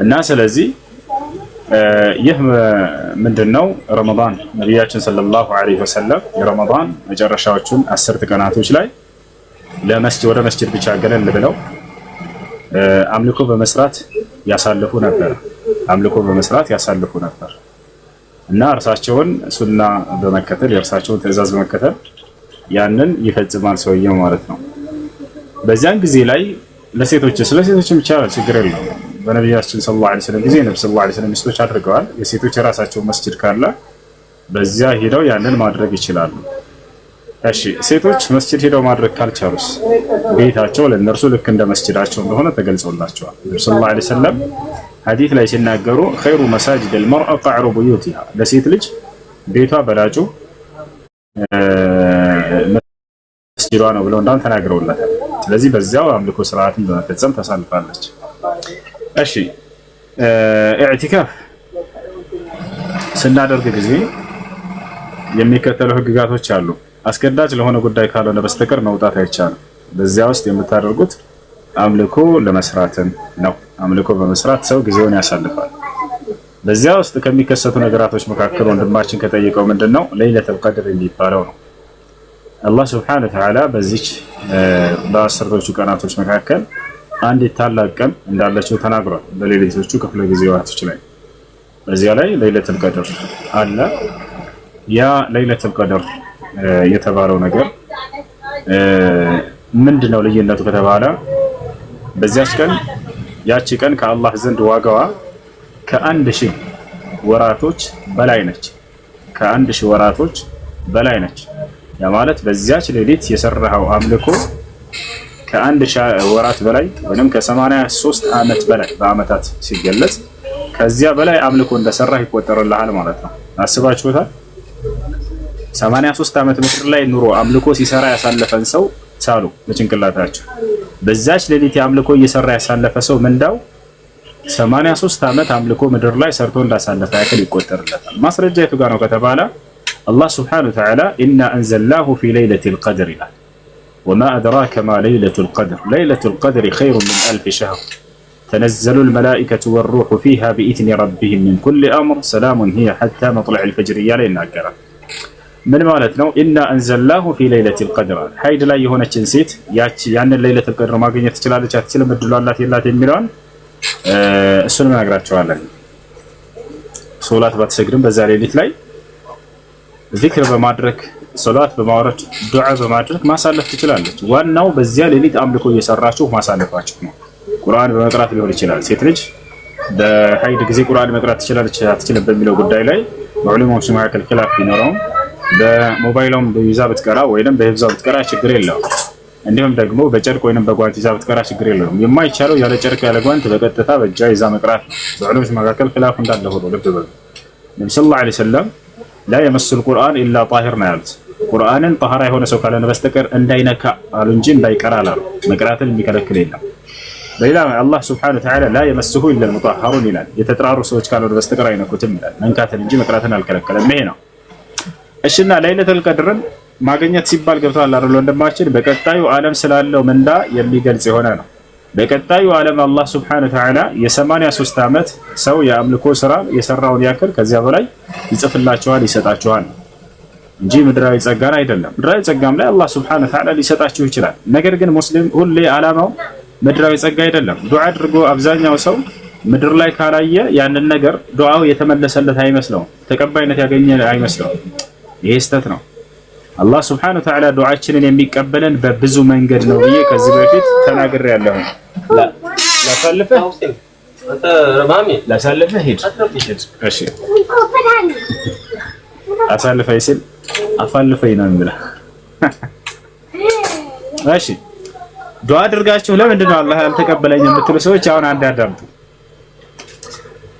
እና ስለዚህ ይህ ምንድነው ረመዳን ነቢያችን ሰለላሁ ዐለይሂ ወሰለም የረመዳን መጨረሻዎቹን 10 ቀናቶች ላይ ወደ መስጂድ ብቻ ገለል ብለው አምልኮ በመስራት ያሳልፉ ነበር። እና እርሳቸውን ሱና በመከተል የእርሳቸውን ትዕዛዝ በመከተል ያንን ይፈጽማል ሰውየው ማለት ነው። በዚያን ጊዜ ላይ ለሴቶችም ይቻላል፣ ችግር የለም። በነቢያችን ሰለላሁ ዐለይሂ ወሰለም ጊዜ ነብዩ ሰለላሁ ዐለይሂ ወሰለም ሚስቶች አድርገዋል። የሴቶች የራሳቸው መስጂድ ካለ በዚያ ሄደው ያንን ማድረግ ይችላሉ። እሺ ሴቶች መስጂድ ሄደው ማድረግ ካልቻሉስ ቤታቸው ለእነርሱ ልክ እንደ መስጂዳቸው እንደሆነ ተገልጾላቸዋል። ነብዩ ሰለላሁ ዐለይሂ ወሰለም ሐዲስ ላይ ሲናገሩ ኸይሩ መሳጅድ አልመርአ ቀዕሩ ቡዩቲሃ፣ ለሴት ልጅ ቤቷ በላጩ መስጂዷ ነው ብለው እንዳል ተናግረውላታል። ስለዚህ በዚያው አምልኮ ስርዓትን በመፈጸም ታሳልፋለች። እሺ ኢዕቲካፍ ስናደርግ ጊዜ የሚከተሉ ህግጋቶች አሉ። አስገዳጅ ለሆነ ጉዳይ ካልሆነ በስተቀር መውጣት አይቻልም። በዚያ ውስጥ የምታደርጉት አምልኮ ለመስራትን ነው። አምልኮ በመስራት ሰው ጊዜውን ያሳልፋል። በዚያ ውስጥ ከሚከሰቱ ነገራቶች መካከል ወንድማችን ከጠየቀው ምንድነው ለይለቱል ቀድር የሚባለው ነው። አላህ ሱብሓነሁ ወተዓላ በዚች በአስርቶቹ ቀናቶች መካከል አንዲት ታላቅ ቀን እንዳለችው ተናግሯል። በሌሊቶቹ ክፍለ ጊዜያቶች ላይ በዚያ ላይ ለይለቱል ቀድር አለ። ያ ለይለቱል ቀድር የተባለው ነገር ምንድነው ልዩነቱ ከተባለ በዚያች ቀን ያቺ ቀን ከአላህ ዘንድ ዋጋዋ ከ1000 ወራቶች በላይ ነች። ከ1000 ወራቶች በላይ ነች። ያ ማለት በዚያች ሌሊት የሰራው አምልኮ ከ1000 ወራት በላይ ወይንም ከ83 ዓመት በላይ በአመታት ሲገለጽ ከዚያ በላይ አምልኮ እንደሰራ ይቆጠርልሃል ማለት ነው። አስባችሁታል? 83 ዓመት ምድር ላይ ኑሮ አምልኮ ሲሰራ ያሳለፈን ሰው ሳሉ በጭንቅላታችሁ በዛች ሌሊት አምልኮ እየሰራ ያሳለፈ ሰው ምንዳው 83 ዓመት አምልኮ ምድር ላይ ሰርቶ እንዳሳለፈ ያክል ይቆጠርለታል። ማስረጃ የቱ ጋር ነው ከተባለ አላህ ሱብሓነሁ ወተዓላ ኢና አንዘልናሁ ፊ ለይለቲል ቀድር ይላል። ወማ አድራከ ማ ለይለቱል ቀድር ለይለቱል ቀድር ኸይሩን ሚን አልፍ ሸህር ተነዘሉል መላኢከቱ ወሩሑ ፊሃ ቢኢዝኒ ረቢሂም ሚን ኩሊ አምር ሰላሙን ሂየ ሐታ መጥለዒል ፈጅር እያለ ይናገራል። ምን ማለት ነው? ኢና አንዘልናሁ ፊ ለይለቲል ቀድር ሀይድ ላይ የሆነችን ሴት ያንን ለይለቱል ቀድር ማግኘት ትችላለች አትችልም፣ እድሉ አላት የላት የሚለውን እሱንም እነግራቸዋለን። ሶላት ባትሰግድም በዛ ሌሊት ላይ ዚክር በማድረግ ሶላት በማውረድ ዱዓ በማድረግ ማሳለፍ ትችላለች። ዋናው በዚያ ሌሊት አምልኮ እየሰራችሁ ማሳለፋችሁ ነው። ቁርአን በመቅራት ሊሆን ይችላል። ሴት ልጅ በሀይድ ጊዜ ቁርአን መቅራት ትችላለች አትችልም በሚለው ጉዳይ ላይ በዑለማዎች መካከል ኺላፍ ቢኖረውም በሞባይሏም ይዛ ብትቀራ ወይንም በሂፍዟ ብትቀራ ችግር የለውም። እንዲሁም ደግሞ በጨርቅ ወይንም በጓንት ይዛ ብትቀራ ችግር የለውም። የማይቻለው ያለ ጨርቅ ያለ ጓንት በቀጥታ በእጇ ይዛ መቅራት ነው። በዑለማዎች መካከል ኺላፍ እንዳለ ሆኖ ልብ በሉ። ነብዩ ሰለላሁ ዐለይሂ ወሰለም ላ የመሱል ቁርአን ኢላ ጣሂር ነው ያሉት። ቁርአንን ጣህራ የሆነ ሰው ካልሆነ በስተቀር እንዳይነካ አሉ እንጂ እንዳይቀራ አላሉ። መቅራትን የሚከለክል የለም። በሌላ አላህ ሱብሓነሁ ወተዓላ ላ የመስሁ ኢላ አልሙጠሀሩን ይላል። የተጠራሩ ሰዎች ካልሆነ በስተቀር አይነኩትም ይላል። መንካትን እንጂ መቅራትን አልከለከለም። ይሄ ነው። እሺና ለይለቱል ቀድርን ማግኘት ሲባል ገብቷል አይደል ወንድማችን? በቀጣዩ ዓለም ስላለው ምንዳ የሚገልጽ የሆነ ነው። በቀጣዩ ዓለም አላህ ሱብሓነሁ ወተዓላ የ83 ዓመት ሰው የአምልኮ ስራ የሰራውን ያክል ከዚያ በላይ ይጽፍላችኋል፣ ይሰጣችኋል እንጂ ምድራዊ ጸጋን አይደለም። ምድራዊ ጸጋም ላይ አላህ ሱብሓነሁ ወተዓላ ሊሰጣችሁ ይችላል። ነገር ግን ሙስሊም ሁሌ ዓላማው ምድራዊ ጸጋ አይደለም። ዱዓ አድርጎ አብዛኛው ሰው ምድር ላይ ካላየ ያንን ነገር ዱዓው የተመለሰለት አይመስለውም፣ ተቀባይነት ያገኘ አይመስለውም። ይሄ ስህተት ነው። አላህ ሱብሓነሁ ወተዓላ ዱዓችንን የሚቀበለን በብዙ መንገድ ነው ብዬ ከዚህ በፊት ተናግሬያለሁ። ላሳልፈህ ሂድ። እሺ አሳልፈኝ ሲል አፋልፈኝ ነው የሚለው። እሺ ዱዓ አድርጋችሁ ለምንድን ነው አላህ ያልተቀበለኝ የምትሉ ሰዎች አሁን አንድ አዳምጡ።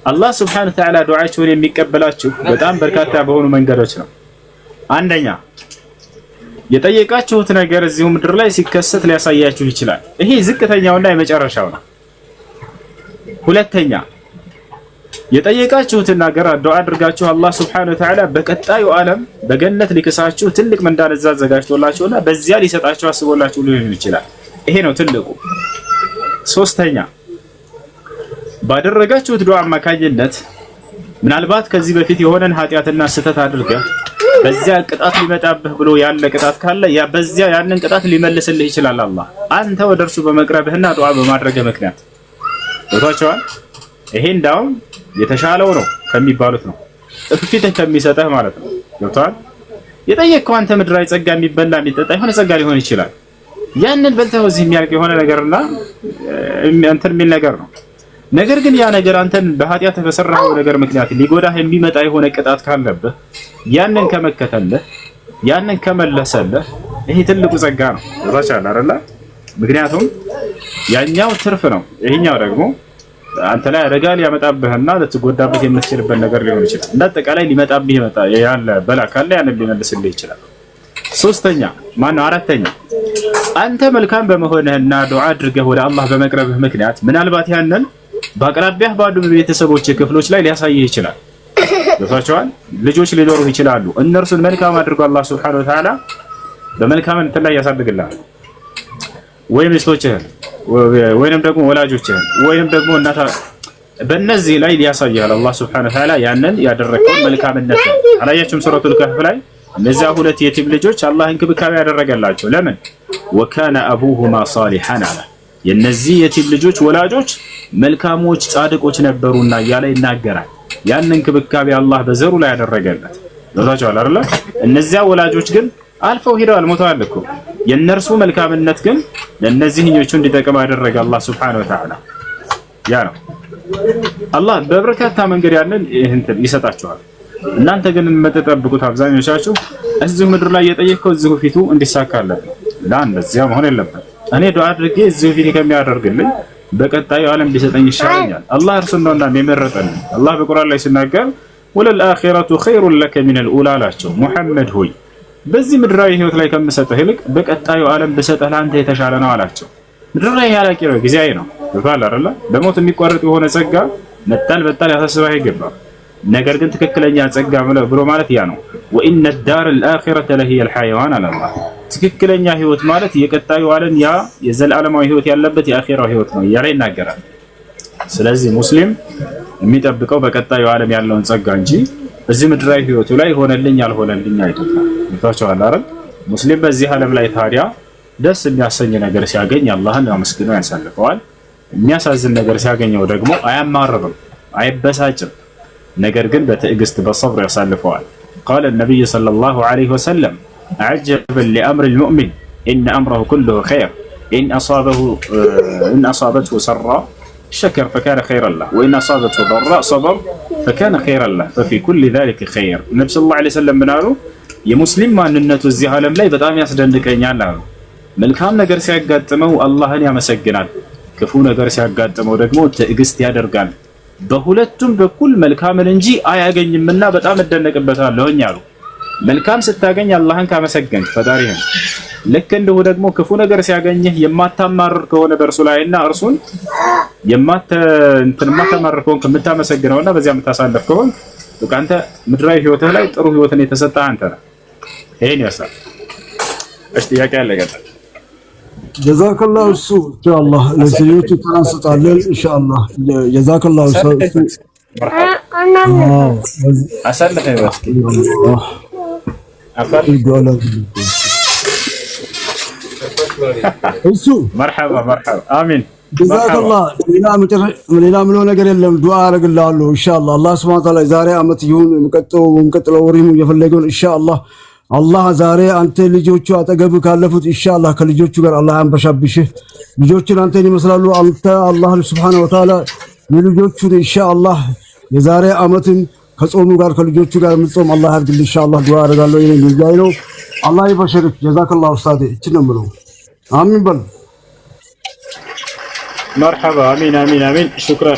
አላህ ሱብሓነሁ ወተዓላ ዱዓችሁን የሚቀበላችሁ በጣም በርካታ በሆኑ መንገዶች ነው። አንደኛ የጠየቃችሁት ነገር እዚሁ ምድር ላይ ሲከሰት ሊያሳያችሁ ይችላል። ይሄ ዝቅተኛውና የመጨረሻው ነው። ሁለተኛ የጠየቃችሁትን ነገር ዱዓ አድርጋችሁ አላህ Subhanahu Wa Ta'ala በቀጣዩ ዓለም በገነት ሊከሳችሁ ትልቅ ምንዳን እዛ አዘጋጅቶላችሁና በዚያ ሊሰጣችሁ አስቦላችሁ ሊሆን ይችላል። ይሄ ነው ትልቁ። ሶስተኛ ባደረጋችሁት ዱዓ አማካኝነት ምናልባት ከዚህ በፊት የሆነን ኃጢአትና ስህተት አድርገህ በዚያ ቅጣት ሊመጣብህ ብሎ ያለ ቅጣት ካለ ያ በዚያ ያንን ቅጣት ሊመልስልህ ይችላል አላህ አንተ ወደርሱ በመቅረብህና ዱዓ በማድረግህ ምክንያት ወጣቸዋል። ይሄ እንዳውም የተሻለው ነው ከሚባሉት ነው እፍፊትህ ከሚሰጠህ ማለት ነው። ወጣል የጠየቅከው አንተ ምድራዊ ጸጋ የሚበላ የሚጠጣ የሆነ ጸጋ ሊሆን ይችላል። ያንን በልተው እዚህ የሚያልቅ የሆነ ነገርና እንትን የሚል ነገር ነው። ነገር ግን ያ ነገር አንተን በኃጢአት በሰራኸው ነገር ምክንያት ሊጎዳህ የሚመጣ የሆነ ቅጣት ካለብህ ያንን ከመከተልህ ያንን ከመለሰልህ ይሄ ትልቁ ጸጋ ነው። ወጣቻል አይደለ? ምክንያቱም ያኛው ትርፍ ነው፣ ይሄኛው ደግሞ አንተ ላይ አደጋ ሊያመጣብህና ልትጎዳበት የምትችልበት ነገር ሊሆን ይችላል። እንዳጠቃላይ ሊመጣብህ ያለ በላ ካለ ያንን ሊመልስልህ ይችላል። ሶስተኛ ማነው አራተኛ አንተ መልካም በመሆንህና ዱዓ አድርገህ ወደ አላህ በመቅረብህ ምክንያት ምናልባት ያንን በአቅራቢያህ ባሉ ቤተሰቦች ክፍሎች ላይ ሊያሳይህ ይችላል። ወጣቸዋል ልጆች ሊኖሩ ይችላሉ። እነርሱን መልካም አድርጎ አላህ Subhanahu Wa Ta'ala በመልካም እንትን ላይ ያሳድግልሃል። ወይም ሚስቶችህን ወይንም ደግሞ ወላጆችህን ወይንም ደግሞ እናታ በእነዚህ ላይ ሊያሳይሃል አላህ Subhanahu Wa Ta'ala ያንን ያደረከውን መልካምነት። አላያችሁም ሱረቱል ከህፍ ላይ እነዚያ ሁለት የቲም ልጆች አላህ እንክብካቤ ያደረገላቸው ለምን? ወካነ አቡሁማ ሷሊሐን አለ የነዚህ የቲም ልጆች ወላጆች መልካሞች ጻድቆች ነበሩና እያለ ይናገራል። ያን እንክብካቤ አላህ በዘሩ ላይ ያደረገለት ወላጆች አይደለ? እነዚያ ወላጆች ግን አልፈው ሄደዋል፣ ሞተዋል እኮ። የነርሱ መልካምነት ግን ለነዚህኞቹ እንዲጠቅም ያደረገ አላህ Subhanahu Wa Ta'ala ያ ነው። አላህ በበርካታ መንገድ ያንን ይሰጣቸዋል። እናንተ ግን የምትጠብቁት አብዛኞቻችሁ እዚሁ ምድር ላይ የጠየቀው እዚሁ ፊቱ እንዲሳካለት ለአንደዚያ መሆን የለበት። እኔ ዱዓ አድርጌ እዚሁ ፊት ከሚያደርግልኝ በቀጣዩ ዓለም ቢሰጠኝ ይሻለኛል። አላህ እርሱን ነውና የሚመረጠን። አላህ በቁርአን ላይ ሲናገር ወለልአኺረቱ ኸይሩን ለከ ሚነል ኡላ አላቸው። ሙሐመድ ሆይ በዚህ ምድራዊ ህይወት ላይ ከምሰጠህ ይልቅ በቀጣዩ ዓለም ብሰጠህ ለአንተ የተሻለ ነው አላቸው። ምድር ላይ ያላቂ ነው፣ ጊዜያዊ ነው። ይባል አይደለ? በሞት የሚቋረጥ የሆነ ጸጋ መጣል በጣል ያሳስበህ አይገባም። ነገር ግን ትክክለኛ ጸጋ ብሎ ማለት ያ ነው። ወኢነ ዳር አልአኺረተ ለሂየል ሐይዋን አላህ ትክክለኛ ህይወት ማለት የቀጣዩ ዓለም ያ የዘላለማዊ ህይወት ያለበት የአኺራው ህይወት ነው እያለ ይናገራል። ስለዚህ ሙስሊም የሚጠብቀው በቀጣዩ ዓለም ያለውን ጸጋ እንጂ እዚህ ምድራዊ ህይወቱ ላይ ሆነልኝ ያልሆነልኝ አይደለም። ይታቻዋል አይደል? ሙስሊም በዚህ ዓለም ላይ ታዲያ ደስ የሚያሰኝ ነገር ሲያገኝ አላህን አመስግኖ ያሳልፈዋል። የሚያሳዝን ነገር ሲያገኘው ደግሞ አያማርርም፣ አይበሳጭም። ነገር ግን በትዕግስት በሰብር ያሳልፈዋል። ቃለ ነብዩ ሰለላሁ ዐለይሂ ወሰለም عجبا لأمر المؤمن إن أمره كله خير إن أصابته سراء شكر فكان خيرا له وإن أصابته ضراء صبر فكان خيرا له ففي كل ذلك خير. النبي صلى الله عليه وسلم بنالو የሙስሊም ማንነቱ እዚህ ዓለም ላይ በጣም ያስደንቀኛል አሉ። መልካም ነገር ሲያጋጥመው አላህን ያመሰግናል፣ ክፉ ነገር ሲያጋጥመው ደግሞ ትዕግስት ያደርጋል። በሁለቱም በኩል መልካምን እንጂ አያገኝምና በጣም እደነቅበታለሁኝ አሉ። መልካም ስታገኝ አላህን ካመሰገንክ ፈጣሪህን፣ ልክ እንደሁ ደግሞ ክፉ ነገር ሲያገኝህ የማታማርር ከሆነ በእርሱ ላይና እርሱን የማታማርር ከሆንክ የምታመሰግነውና በዚያ የምታሳልፍ ከሆንክ በቃ አንተ ምድራዊ ህይወትህ ላይ ጥሩ ህይወትን የተሰጠህ አንተ ነህ። ይሄን ያሳል። እሺ ጥያቄ አለ ገጠር ጀዛከላሁ እሱ ኢንሻአላህ ለሰዮቹ ተናስጣለን ኢንሻአላህ ጀዛከላሁ እሱ አሳልፈ ይወስኪ እሱ መርሐባ መርሐባ አሚን ጀዛከላህ። ሌላ ምለው ነገር የለም። ዱዓ አደርግልሃለሁ ኢንሻአላህ። አላህ ሱብሓነሁ ወተዓላ ዛሬ አመት ይሁን እንቀጥለው ወር ይሁን የፈለገውን ኢንሻአላህ አላህ ዛሬ አንተ ልጆቹ አጠገብ ካለፉት ኢንሻአላህ ከልጆቹ ጋር አላህ አንበሻብሽህ። ልጆቹን አንተን ይመስላሉ። አንተ አላህ ሱብሓነሁ ወተዓላ የልጆቹን ኢንሻአላህ የዛሬ አመትን ከጾሙ ጋር ከልጆቹ ጋር ምጾም አላህ ያድርግልህ ኢንሻአላህ። ዱዓ አደርጋለሁ። ይሄ ልጅ ነው። አላህ ይበሽርክ። ጀዛከላሁ ኡስታዴ። እቺ ነው የምለው። አሚን በል። مرحبا امين امين امين شكرا.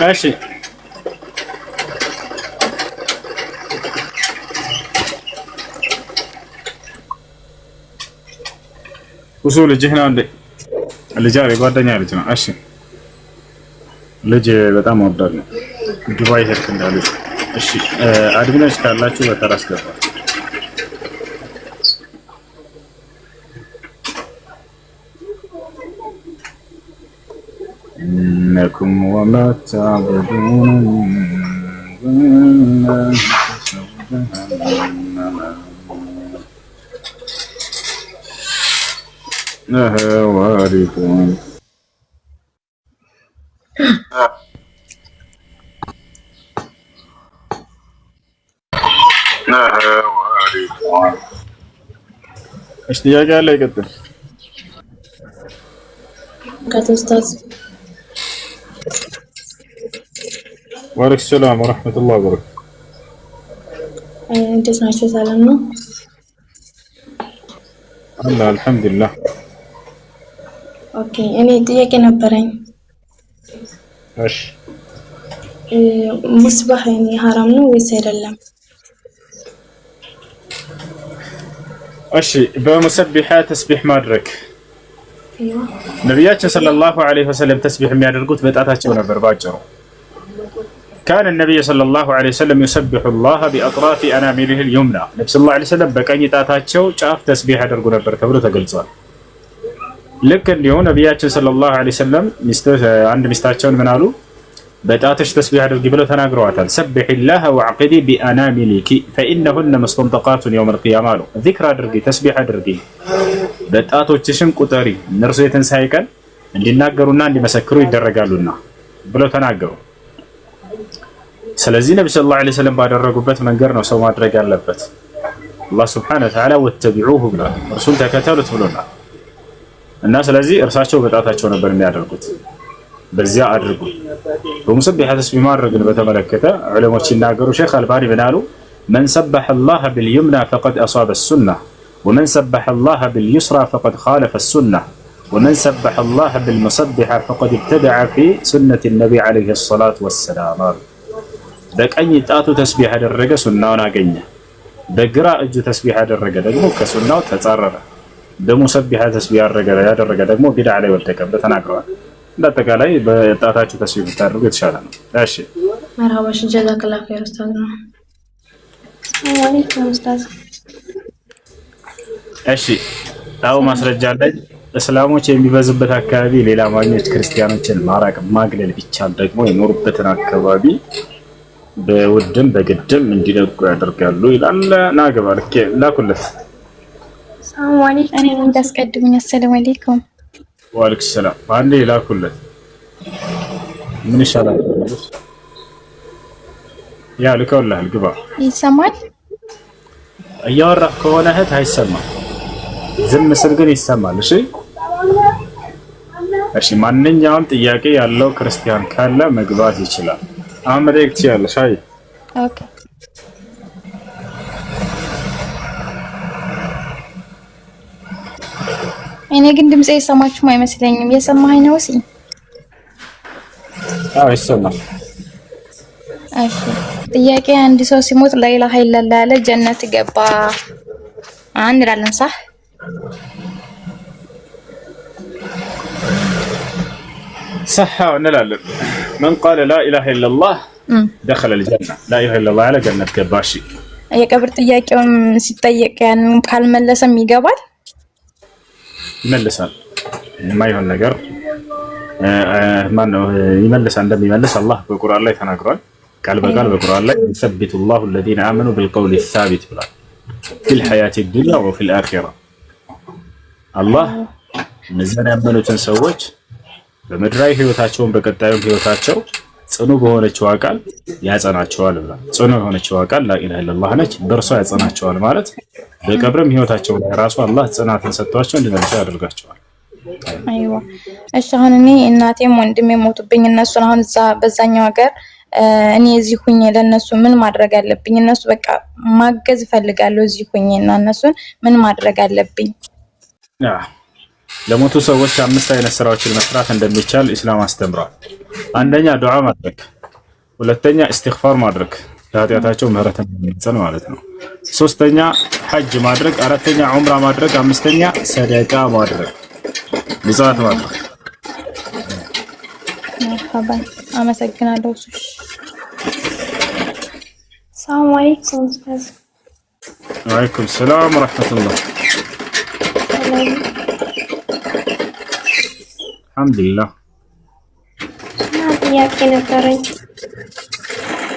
እሺ ውሱ ልጅህ ነው እንዴ? ልጅ አለ ጓደኛ ልጅ ነው። እሺ ልጅ በጣም ወዳድ ነው። ዱባይ ሄድክ እንዳለ። እሺ አድሚኖች ካላችሁ በተራ አስገባ። إنكم وما تعبدون لها واردون ايش تيجي على يقدر كات أستاذ. وعليكم السلام ورحمة الله وبركاته. እንዴት ናችሁ? ሰላም ነው? አላህ አልሐምዱሊላህ። ኦኬ እኔ ጥያቄ ነበረኝ። እሺ ሙስባህ ሐራም ነው ወይስ አይደለም? እሺ በሙሰቢሓ ተስቢሕ ማድረግ ነቢያችን ሰለላሁ ዐለይሂ ወሰለም ተስቢሕ የሚያደርጉት በጣታቸው ነበር ባጭሩ። كان النبي صلى الله عليه وسلم يسبح الله بأطراف أنامله اليمنى نبي صلى الله عليه وسلم በቀኝ ጣታቸው ጫፍ ተስቢሕ ያደርጉ ነበር ተብሎ ተገልጿል። ልክ እንዲሁ ነቢያችን ሰለላሁ ዐለይሂ ወሰለም አንድ ሚስታቸውን ምን አሉ? በጣትሽ ተስቢሕ አድርጊ ብለው ተናግረዋታል። ሰብሒላህ ወዕቂዲ ቢአናሚሊኪ ፈኢነሁነ ሙስተንጠቃቱን የውም አልቂያማ አሉ። ዚክር አድርጊ፣ ተስቢሕ አድርጊ፣ በጣቶችሽም ቁጠሪ፣ እነርሱ የትንሣኤ ቀን እንዲናገሩና እንዲመሰክሩ ይደረጋሉና ብለው ተናገሩ። ስለዚህ ነቢ ሰለላሁ ዐለይሂ ወሰለም ባደረጉበት መንገድ ነው ሰው ማድረግ ያለበት። አላህ ሱብሓነሁ ወተዓላ ወተቢዑሁ ብሏል፣ እርሱን ተከተሉት ብሎናል። እና ስለዚህ እርሳቸው በጣታቸው ነበር የሚያደርጉት። በዚያ አድርጉ። በሙሰቢሓ ተስቢሕ ማድረግን በተመለከተ ዑለሞች ሲናገሩ ሼኽ አልባኒ ምን አሉ? መን ሰበሐ አላህ ቢልዩምና ፈቀድ አሷበ ሱና ወመን ሰበሐ አላህ ቢልዩስራ ፈቀድ ኻለፈ ሱና ወመን ሰበሐ አላህ ቢልሙሰቢሓ ፈቀድ ኢብተደዐ ፊ ሱነቲ ነቢ ዐለይሂ ሰላቱ ወሰላም አሉ። በቀኝ ጣቱ ተስቢሕ ያደረገ ሱናውን አገኘ፣ በግራ እጁ ተስቢሕ ያደረገ ደግሞ ከሱናው ተጻረረ፣ በሙሰቢሓ ተስቢሕ ያደረገ ደግሞ ቢድዓ ላይ ወደቀ ብለው ተናግረዋል። እንዳጠቃላይ በጣታችሁ ተስቢሕ ብታደርጉ የተሻለ ነው። እሺ መርሐባ ጀዛከላሁ ኸይር ኡስታዝ ነው። ወአለይኩም ኡስታዝ። እሺ አው ማስረጃ ላይ እስላሞች የሚበዙበት አካባቢ ሌላ ማግኘት ክርስቲያኖችን ማራቅ ማግለል ቢቻል ደግሞ የኖሩበትን አካባቢ በውድም በግድም እንዲለቁ ያደርጋሉ ይላል። ናገባ ልክ ላኩለት። ሰላም አለይኩም። እኔ እንዳስቀድሙኝ። አሰላሙ አለይኩም። ወአለይኩም ሰላም። አንዴ ላኩለት። ምን ይሻላል? ያ ልከውልሃል፣ ግባ። ይሰማል? እያወራህ ከሆነ እህት አይሰማም፣ ዝም ስል ግን ይሰማል። እሺ እሺ። ማንኛውም ጥያቄ ያለው ክርስቲያን ካለ መግባት ይችላል። አሁን መጠየቅ ትችያለሽ። አይ ኦኬ። እኔ ግን ድምጼ የሰማችሁም አይመስለኝም። የሰማኸኝ ነው እሺ? አዎ ይሰማል። እሺ ጥያቄ፣ አንድ ሰው ሲሞት ላኢላሃ ኢለላህ ያለ ጀነት ገባ እንላለን صح? صح እንላለን። من قال لا اله الا الله دخل الجنه لا اله الا الله على جنة ገባሽ። የቀብር ጥያቄውን ሲጠየቅ ያን ካልመለሰም ይገባል? ይመልሳል። የማይሆን ነገር ማን ነው ይመልሳል? እንደሚመልስ አላህ በቁርአን ላይ ተናግሯል። ቃል በቃል በቁርአን ላይ يثبت الله الذين آمنوا بالقول الثابت ብሏል። في الحياة الدنيا وفي الآخرة አላህ እነዚያን ያመኑትን ሰዎች በምድራዊ ህይወታቸውን በቀጣዩም ህይወታቸው ጽኑ በሆነችው ቃል ያጸናቸዋል ብሏል። ጽኑ የሆነችው ቃል ላኢላሃ ኢለላህ ነች፣ በእርሷ ያጸናቸዋል ማለት በቀብርም ህይወታቸው ላይ ራሱ አላህ ጽናትን ሰጥቷቸው እንዲመልሱ ያደርጋቸዋል። አይዋ እሺ። አሁን እኔ እናቴም ወንድሜም ሞቱብኝ። እነሱን አሁን በዛኛው ሀገር እኔ እዚህ ሁኜ ለነሱ ምን ማድረግ አለብኝ? እነሱ በቃ ማገዝ ፈልጋለሁ እዚህ ሁኜ እና እነሱን ምን ማድረግ አለብኝ? ለሞቱ ሰዎች 5 አይነት ስራዎችን መስራት እንደሚቻል ኢስላም አስተምሯል። አንደኛ ዱዓ ማድረግ፣ ሁለተኛ ኢስቲግፋር ማድረግ ለኃጢአታቸው ምህረትን መጸለይ ማለት ነው። ሶስተኛ ሐጅ ማድረግ፣ አራተኛ ዑምራ ማድረግ፣ አምስተኛ ሰደቃ ማድረግ ምጽዋት ማድረግ። መርሐባን አመሰግናለሁ። ሰላም አለይኩም ኡስታዝ። ወአለይኩም ሰላም ወራህመቱላህ። አልሐምዱሊላህ። ጥያቄ ነበረኝ።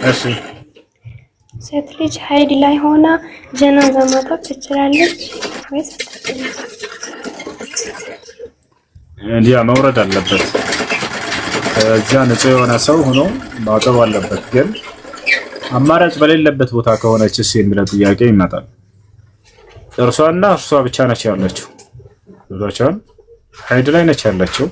እሺ ሴት ልጅ ሀይድ ላይ ሆና ጀናዛ ማጠብ ትችላለች ወይስ አትችልም? እንዲያ መውረድ አለበት። ከዚያ ንጹህ የሆነ ሰው ሆኖ ማጠብ አለበት። ግን አማራጭ በሌለበት ቦታ ከሆነችስ የሚለው ጥያቄ ይመጣል። እርሷና እርሷ ብቻ ነች ያለችው። ብዙዎቻን ሀይድ ላይ ነች ያለችው።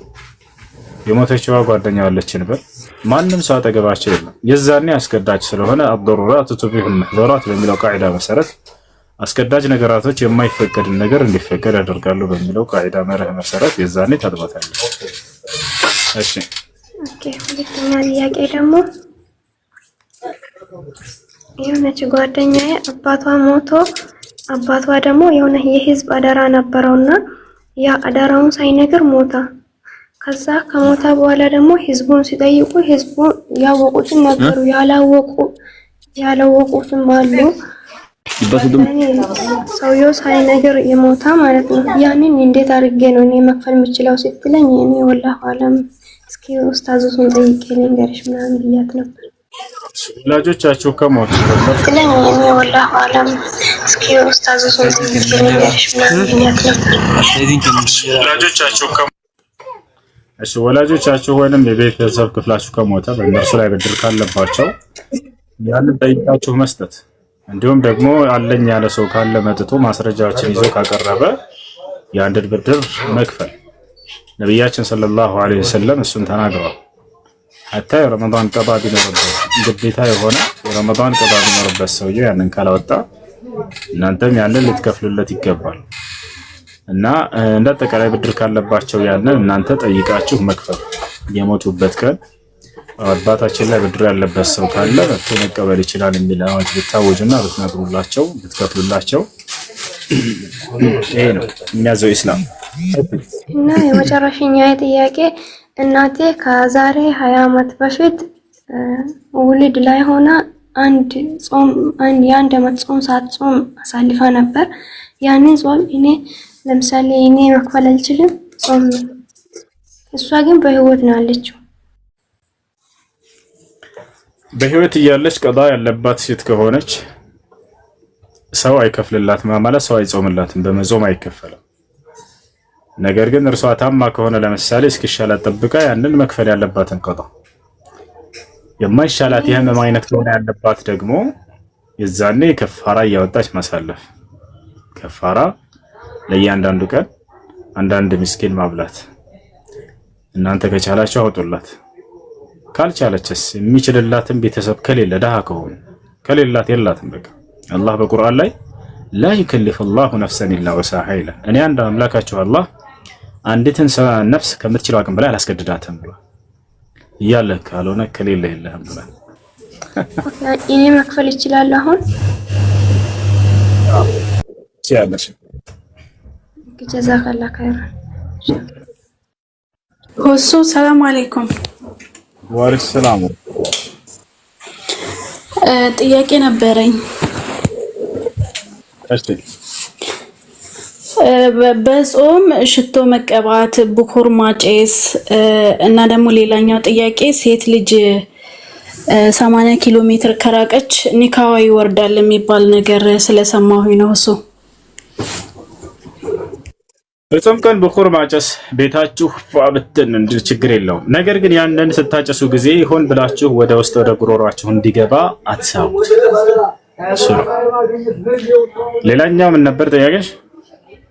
የሞተችዋ ጓደኛ ያለችንበት ማንም ሰው አጠገባቸው የለም። የዛኔ አስገዳጅ ስለሆነ አضሩራት ቱቢሑ المحظورات በሚለው ቃዒዳ መሰረት አስገዳጅ ነገራቶች የማይፈቀድን ነገር እንዲፈቀድ ያደርጋሉ በሚለው ቃዒዳ መርህ መሰረት የዛኔ ታጥባታለች። እሺ ኦኬ። ሁለተኛ ጥያቄ ደግሞ የሆነች ጓደኛዬ አባቷ ሞቶ አባቷ ደግሞ የሆነ የህዝብ አደራ ነበረውና ያ አደራውን ሳይነግር ሞታ። ከዛ ከሞታ በኋላ ደግሞ ህዝቡን ሲጠይቁ ህዝቡ ያወቁትን ነገሩ፣ ያላወቁትም አሉ። ሰውየው ሳይነግር የሞታ ማለት ነው። ያንን እንዴት አድርጌ ነው እኔ መክፈል የምችለው ስትለኝ እኔ ወላሂ አለም እስኪ ኡስታዙን ጠይቄ ልንገርሽ ምናምን ብያት ነበር። ወላጆቻችሁ ከሞቱ ስለኝ እኔ ወላሂ አለም እስኪ ኡስታዙን ጠይቄ ልንገርሽ ምናምን ብያት ነበር። ወላጆቻችሁ ወይንም የቤተሰብ ክፍላችሁ ከሞተ በእነርሱ ላይ ብድር ካለባቸው ያንን ጠይቃችሁ መስጠት፣ እንዲሁም ደግሞ አለኝ ያለ ሰው ካለ መጥቶ ማስረጃዎችን ይዞ ካቀረበ ያንን ብድር መክፈል። ነብያችን ሰለላሁ ዐለይሂ ወሰለም እሱን ተናግረዋል። ሐታ የረመዳን ቀባ ቢኖርበት ግዴታ የሆነ የረመዳን ቀባ ቢኖርበት ሰውዬ ያንን ካላወጣ እናንተም ያንን ልትከፍሉለት ይገባል። እና እንደ አጠቃላይ ብድር ካለባቸው ያንን እናንተ ጠይቃችሁ መክፈል። የሞቱበት ቀን አባታችን ላይ ብድር ያለበት ሰው ካለ መጥቶ መቀበል ይችላል የሚል አዋጅ ብታወጁና ብትነግሩላቸው ብትከፍሉላቸው ይሄ ነው የሚያዘው ኢስላም። እና የመጨረሻኛ ጥያቄ እናቴ ከዛሬ 20 ዓመት በፊት ውልድ ላይ ሆና የአንድ ዓመት ጾም ሳትጾም አሳልፋ ነበር። ያንን ጾም ለምሳሌ እኔ መክፈል አልችልም ጾም፣ እሷ ግን በህይወት ነው ያለችው። በህይወት እያለች ቀዳ ያለባት ሴት ከሆነች ሰው አይከፍልላትም ማለት ሰው አይጾምላትም፣ በመጾም አይከፈልም። ነገር ግን እርሷ ታማ ከሆነ ለምሳሌ እስኪሻላት ጠብቃ ያንን መክፈል ያለባትን ቀዳ፣ የማይሻላት የህመም አይነት ከሆነ ያለባት ደግሞ የዛኔ ከፋራ እያወጣች ማሳለፍ። ከፋራ ለእያንዳንዱ ቀን አንዳንድ ምስኪን ማብላት። እናንተ ከቻላችሁ አውጡላት። ካልቻለችስ የሚችልላትን ቤተሰብ ከሌለ ደሃ ከሆነ ከሌላት የላትም። በቃ አላህ በቁርአን ላይ ላ ዩከሊፉ ላሁ ነፍሰን ኢላ ወስዐሃ ይላል። እኔ አንድ አምላካችሁ አላህ አንዲትን ነፍስ ከምትችለው አቅም በላይ አላስገድዳትም ብሏል። እያለ ካልሆነ ከሌለ የለህም ብሏል። እኔ መክፈል ይችላል አሁን ሲያለሽ ጀዛከላህ ኸይር። ሁሱ ሰላም አለይኩም። ወአለይኩም ሰላም። ጥያቄ ነበረኝ። በጾም ሽቶ መቀባት፣ ብኩር ማጨስ እና ደግሞ ሌላኛው ጥያቄ ሴት ልጅ 80 ኪሎ ሜትር ከራቀች ኒካዋ ይወርዳል የሚባል ነገር ስለሰማሁኝ ነው። እሱ በጾም ቀን ብኩር ማጨስ ቤታችሁ ፏብትን እንደ ችግር የለውም። ነገር ግን ያንን ስታጨሱ ጊዜ ሆን ብላችሁ ወደ ውስጥ ወደ ጉሮሯችሁ እንዲገባ አትሳቡት። ሌላኛው ምን ነበር ጥያቄሽ?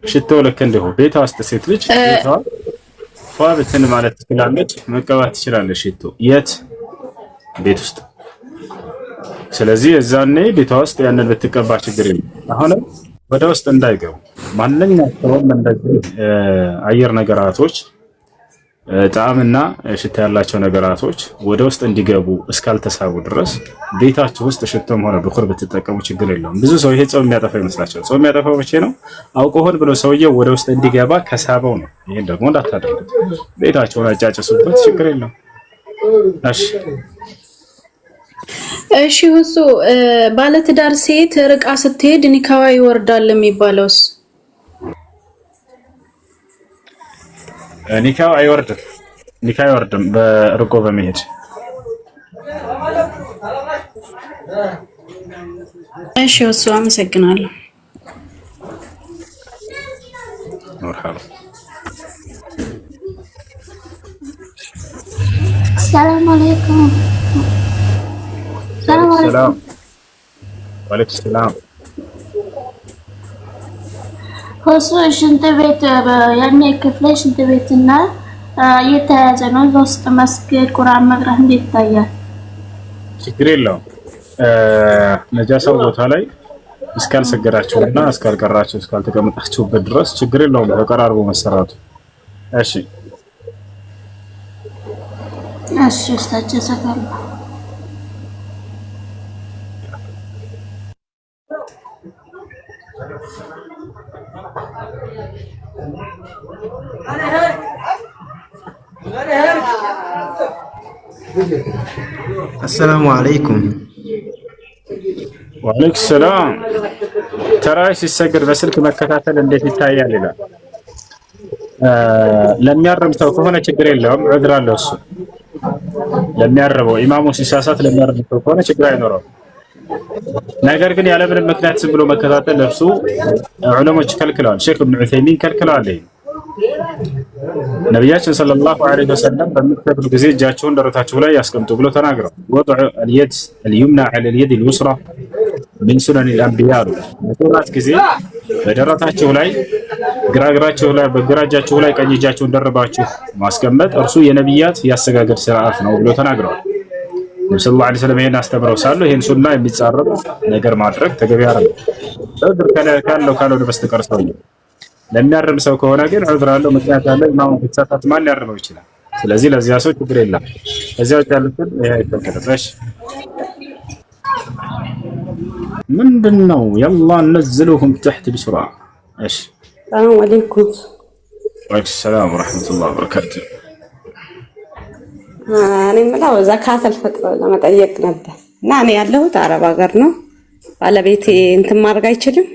ሽቶ ልክ እንደሆ ቤቷ ውስጥ ሴት ልጅ ቤቷ ፏብትን ማለት ትችላለች፣ መቀባት ትችላለች ሽቶ የት? ቤት ውስጥ። ስለዚህ እዛኔ ቤቷ ውስጥ ያንን ብትቀባ ችግር የለም። አሁንም ወደ ውስጥ እንዳይገቡ ማንኛውም እንደዚህ አየር ነገራቶች ጣዕምና ሽታ ያላቸው ነገራቶች ወደ ውስጥ እንዲገቡ እስካልተሳቡ ድረስ ቤታችሁ ውስጥ ሽቶም ሆነ ብኩር ብትጠቀሙ ችግር የለውም። ብዙ ሰው ይሄ ጾም የሚያጠፋ ይመስላችኋል። ጾም የሚያጠፋው መቼ ነው? አውቆ ሆን ብሎ ሰውየው ወደ ውስጥ እንዲገባ ከሳበው ነው። ይሄን ደግሞ እንዳታደርጉት። ቤታችሁን አጫጭሱበት፣ ችግር የለውም። እሺ ሁሱ ባለትዳር ሴት ርቃ ስትሄድ ኒካዋ ይወርዳል የሚባለውስ? ኒካው አይወርድም። ኒካ አይወርድም በርቆ በመሄድ። እሺ ሁሱ አመሰግናለሁ። መርሐባ። ሰላም አለይኩም። ሰላም ወአለይኩም ሰላም። ሁሱ ሽንት ቤት ያኔ ክፍለ ሽንት ቤትና እየተያዘ ነው። ውስጥ መስገድ ቁርአን መቅራት እንዴት ይታያል? ችግር የለውም። ነጃሳው ቦታ ላይ እስካልሰገዳችሁና እስካልቀራችሁ እስካልተቀመጣችሁበት ድረስ ችግር የለውም ተቀራርቦ መሰራቱ። እሺ እሺ ኡስታዝ ሰከላ السلام عليكم. وعليكم السلام. ተራዊ ሲሰግድ በስልክ መከታተል እንዴት ይታያል ይላል። ለሚያርም ሰው ከሆነ ችግር የለውም፣ ዑድር አለው እሱ። ለሚያርመው ኢማሙ ሲሳሳት ለሚያርም ሰው ከሆነ ችግር አይኖረውም። ነገር ግን ያለምንም ምክንያት ዝም ብሎ መከታተል እርሱ ዑለሞች ከልክለዋል። ሼክ ኢብኑ ዑሰይሚን ከልክለዋል። ነቢያችን ሰለላሁ ዐለይሂ ወሰለም በሚሰግዱ ጊዜ እጃቸውን ደረታቸው ላይ ያስቀምጡ ብሎ ተናግረው ወضع اليد اليمنى على اليد اليسرى من سنن الانبياء በሶላት ጊዜ በደረታቸው ላይ ግራ እግራቸው ላይ በግራ እጃቸው ላይ ቀኝ እጃቸውን ደርባችሁ ማስቀመጥ እርሱ የነቢያት ያሰጋገድ ስርዓት ነው ብሎ ተናግረዋል። ነብዩ ሰለላሁ ዐለይሂ ወሰለም ይሄን አስተምረው ሳሉ ይሄን ሱና የሚጻረር ነገር ማድረግ ተገቢ አይደለም። ዑድር ካለው በስተቀር ሰውየው ለሚያርም ሰው ከሆነ ግን ዑድር አለው፣ ምክንያት አለው። ኢማሙ ከተሳሳተ ማን ሊያርመው ይችላል? ስለዚህ ለዚያ ሰው ችግር የለም። እዚያው ያሉትን ይሄ አይተከለሽ ምንድነው? يلا ننزلهم تحت بسرعه. ايش السلام عليكم. وعليكم السلام ورحمه الله وبركاته. እኔ የምለው ዘካተል ፍጥር ለመጠየቅ ነበር እና እኔ ያለሁት አረብ ሀገር ነው። ባለቤቴ እንትን ማድረግ አይችልም።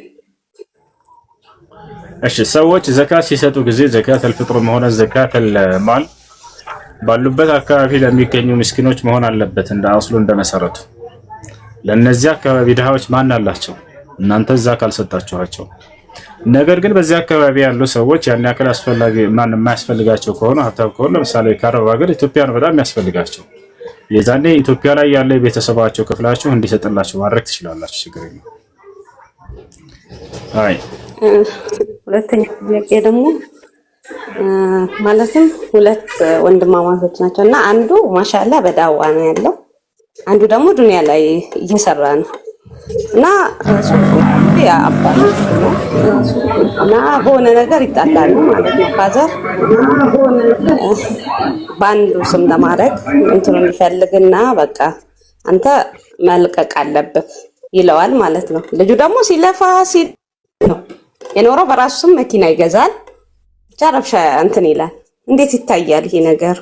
እሺ ሰዎች ዘካት ሲሰጡ ጊዜ ዘካተል ፍጥርም ሆነ ዘካተል ማል ባሉበት አካባቢ ለሚገኙ ምስኪኖች መሆን አለበት እንደ አስሉ እንደመሰረቱ። ለነዚህ አካባቢ ድሃዎች ማን አላቸው? እናንተ እዛ ካልሰጣችኋቸው። ነገር ግን በዚህ አካባቢ ያሉ ሰዎች ያን ያክል አስፈላጊ ማን የማያስፈልጋቸው ከሆነ ሀብታም ከሆነ ለምሳሌ ከአረብ ሀገር ኢትዮጵያ ነው በጣም የሚያስፈልጋቸው። የዛኔ ኢትዮጵያ ላይ ያለ ቤተሰባቸው ክፍላችሁ እንዲሰጥላቸው ማድረግ ትችላላችሁ። ችግር የለም። አይ ሁለተኛ ጥያቄ ደግሞ ማለትም ሁለት ወንድማማቾች ናቸው እና አንዱ ማሻአላ በዳዋ ነው ያለው፣ አንዱ ደግሞ ዱንያ ላይ እየሰራ ነው እና እና በሆነ ነገር ይጣላሉ ማለት ነው። ፋዘር በአንዱ ስም ለማድረግ እንትኑን ይፈልግና በቃ አንተ መልቀቅ አለብህ ይለዋል ማለት ነው። ልጁ ደግሞ ሲለፋ ነው የኖረው፣ በራሱ ስም መኪና ይገዛል፣ ብቻ ረብሻ እንትን ይላል። እንዴት ይታያል ይሄ ነገር?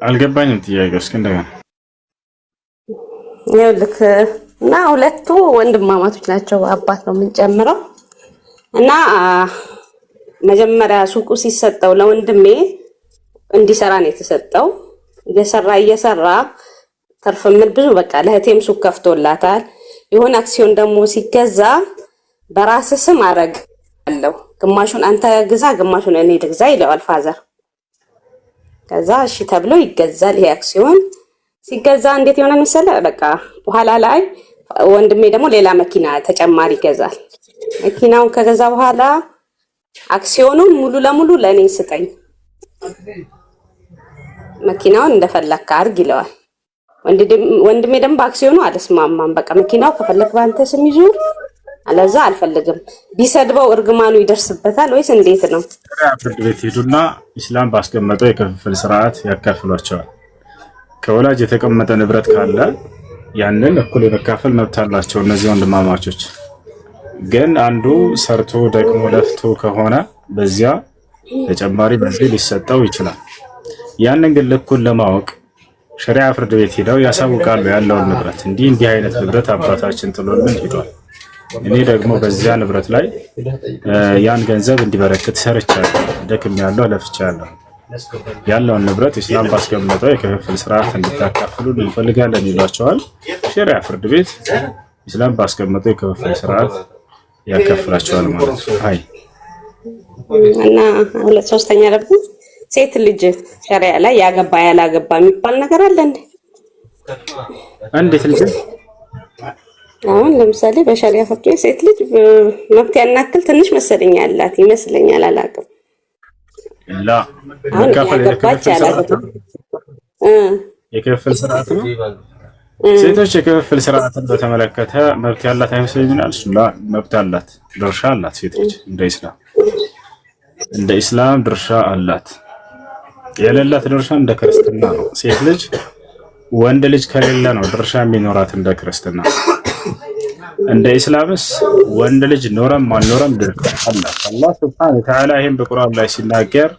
አልገባኝም ጥያቄው። እስኪ እንደገና ይኸውልህ እና ሁለቱ ወንድማማቾች ናቸው፣ አባት ነው የምንጨምረው እና መጀመሪያ ሱቁ ሲሰጠው ለወንድሜ እንዲሰራ ነው የተሰጠው። እየሰራ ተርፍ ምን ብዙ በቃ ለእህቴም ሱቅ ከፍቶላታል። የሆነ አክሲዮን ደግሞ ሲገዛ በራስ ስም አረግ አለው፣ ግማሹን አንተ ግዛ ግማሹን እኔ ልግዛ ይለዋል ፋዘር። ከዛ እሺ ተብሎ ይገዛል። ይሄ አክሲዮን ሲገዛ እንዴት የሆነ መሰለ በቃ በኋላ ላይ ወንድሜ ደግሞ ሌላ መኪና ተጨማሪ ይገዛል። መኪናውን ከገዛ በኋላ አክሲዮኑን ሙሉ ለሙሉ ለኔ ስጠኝ፣ መኪናውን እንደፈለክ አድርግ ይለዋል። ወንድሜ ደግሞ በአክሲዮኑ አልስማማም፣ በቃ መኪናው ከፈለክ ባንተ ስም ይዙር፣ አለዛ አልፈልግም። ቢሰድበው እርግማኑ ይደርስበታል ወይስ እንዴት ነው? ፍርድ ቤት ሄዱና ኢስላም ባስቀመጠው የክፍፍል ስርዓት ያካፍሏቸዋል። ከወላጅ የተቀመጠ ንብረት ካለ ያንን እኩል የመካፈል መብት አላቸው እነዚህ ወንድማማቾች። ግን አንዱ ሰርቶ ደግሞ ለፍቶ ከሆነ በዚያ ተጨማሪ በዚህ ሊሰጠው ይችላል። ያንን ግን ልኩን ለማወቅ ሸሪዓ ፍርድ ቤት ሄደው ያሳውቃሉ ያለውን ንብረት። እንዲህ አይነት ንብረት አባታችን ጥሎልን ሄዷል፣ እኔ ደግሞ በዚያ ንብረት ላይ ያን ገንዘብ እንዲበረክት ሰርቻለሁ፣ ደክሜያለሁ፣ ለፍቻለሁ። ያለውን ንብረት ኢስላም ባስቀመጠው የክፍፍል ስርዓት እንድታካፍሉ እንፈልጋለን ይሏቸዋል። ሸሪዓ ፍርድ ቤት ኢስላም ባስቀመጠው የክፍፍል ስርዓት ያካፍላቸዋል ማለት ነው። አይ እና 2/3 ደግሞ ሴት ልጅ ሸሪዓ ላይ ያገባ ያላገባ የሚባል ነገር አለ እንዴ? እንዴት ልጅ? አሁን ለምሳሌ በሸሪዓ ፍርድ ቤት ሴት ልጅ መብት ያናክል ትንሽ መሰለኝ ያላት ይመስለኛል፣ አላውቅም። ላ መካፈል የክፍፍል ስርዓት ነው። ሴቶች የክፍፍል ስርዓትን በተመለከተ መብት ያላት አይመስለኝም። ላ መብት አላት፣ ድርሻ አላት። ሴት ልጅ እንደ ኢስላም ድርሻ አላት። የሌላት ድርሻ እንደ ክርስትና ነው። ሴት ልጅ ወንድ ልጅ ከሌለ ነው ድርሻ የሚኖራት እንደ ክርስትና። እንደ ኢስላምስ ወንድ ልጅ ኖረም አልኖረም ድርሻ አላት። አላህ ሱብሓነሁ ወተዓላ ይህን በቁርአን ላይ ሲናገር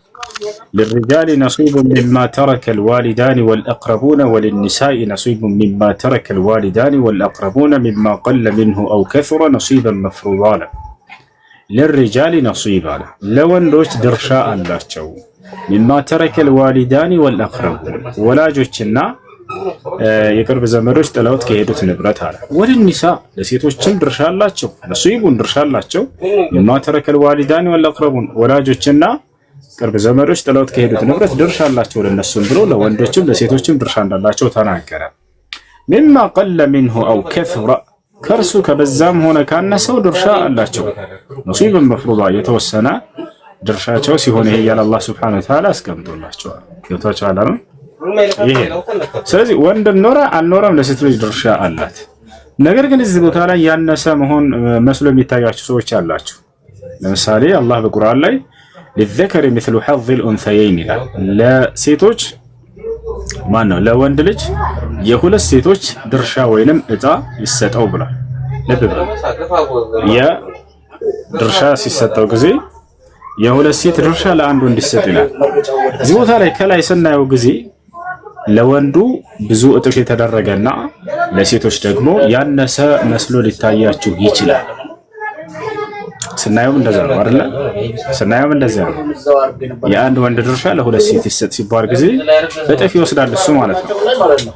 للرجال نصيب مما ترك الوالدان والأقربون وللنساء نصيب مما ترك الوالدان والأقربون مما قل منه أو كثر نصيبا مفروضا. للرجال نصيبا لوندوش درشا አላቸው مما ترك الوالدان والأقربون ወላጆችና የቅርብ ዘመዶች ጥለውት ከሄዱት ንብረት አለ። ወልኒሳ ለሴቶችም ድርሻ አላቸው፣ ነሲቡን ድርሻ አላቸው። مما ترك الوالدان والأقربون ወላጆችና ቅርብ ዘመዶች ጥለውት ከሄዱት ንብረት ድርሻ አላቸው ለነሱም ብሎ ለወንዶችም ለሴቶችም ድርሻ እንዳላቸው ተናገረ። مما قل منه أو كثر ከርሱ ከበዛም ሆነ ካነሰው ድርሻ አላቸው። ነሲቡን መፍሩዳ የተወሰነ ድርሻቸው ሲሆን ይሄ ያለ አላህ Subhanahu Wa Ta'ala አስቀምጦላቸዋል። ገብቷቸዋል አይደል? ይሄ ስለዚህ ወንድ ኖረ አልኖረም ለሴት ልጅ ድርሻ አላት። ነገር ግን እዚህ ቦታ ላይ ያነሰ መሆን መስሎ የሚታያቸው ሰዎች አላችሁ። ለምሳሌ አላህ በቁርአን ላይ للذكر مثل حظ الأنثيين ይላል። ለሴቶች ማነው ለወንድ ልጅ የሁለት ሴቶች ድርሻ ወይንም እጣ ይሰጠው ብሏል። ልብ በሉ የድርሻ ሲሰጠው ጊዜ የሁለት ሴት ድርሻ ለአንዱ እንዲሰጥ ይላል። እዚህ ቦታ ላይ ከላይ ስናየው ጊዜ ለወንዱ ብዙ እጥፍ የተደረገና ለሴቶች ደግሞ ያነሰ መስሎ ሊታያችሁ ይችላል። ስናየውም እንደዛ ነው አይደል? ስናየውም እንደዛ ነው። የአንድ ወንድ ድርሻ ለሁለት ሴት ይሰጥ ሲባል ጊዜ እጥፍ ይወስዳል እሱ ማለት ነው።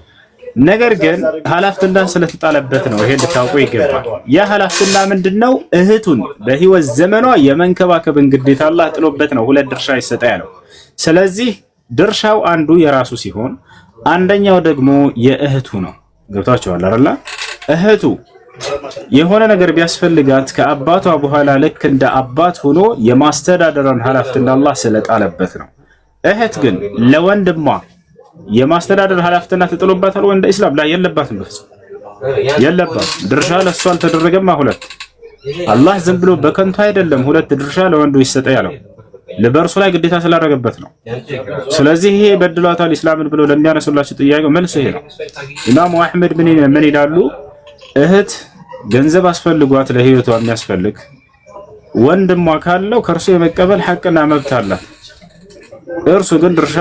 ነገር ግን ኃላፊነቱ ስለተጣለበት ነው። ይሄ ልታውቁ ይገባል። ያ ኃላፊነቱ ምንድነው? እህቱን በህይወት ዘመኗ የመንከባከብን ግዴታ አላህ ጥሎበት ነው ሁለት ድርሻ ይሰጣ ያለው። ስለዚህ ድርሻው አንዱ የራሱ ሲሆን አንደኛው ደግሞ የእህቱ ነው። ገብታችኋል አይደል? እህቱ የሆነ ነገር ቢያስፈልጋት ከአባቷ በኋላ ልክ እንደ አባት ሆኖ የማስተዳደርን ኃላፊነት አላህ ስለጣለበት ነው። እህት ግን ለወንድሟ የማስተዳደር ኃላፊነት ተጥሎባታል ወይ? እንደ ኢስላም ላይ የለባትም። በፍጹም የለባትም። ድርሻ ለሷ አልተደረገም። ሁለት አላህ ዝም ብሎ በከንቱ አይደለም ሁለት ድርሻ ለወንዱ ይሰጠ ያለው ለበርሱ ላይ ግዴታ ስላደረገበት ነው። ስለዚህ ይሄ በድሏታል ኢስላምን ብሎ ለሚያነሱላችሁ ጥያቄው መልስ ይሄ ነው። ኢማሙ አህመድ ምን ይላሉ? እህት ገንዘብ አስፈልጓት ለህይወቷ የሚያስፈልግ ወንድሟ ካለው ከርሱ የመቀበል ሐቅና መብት አላት። እርሱ ግን ድርሻ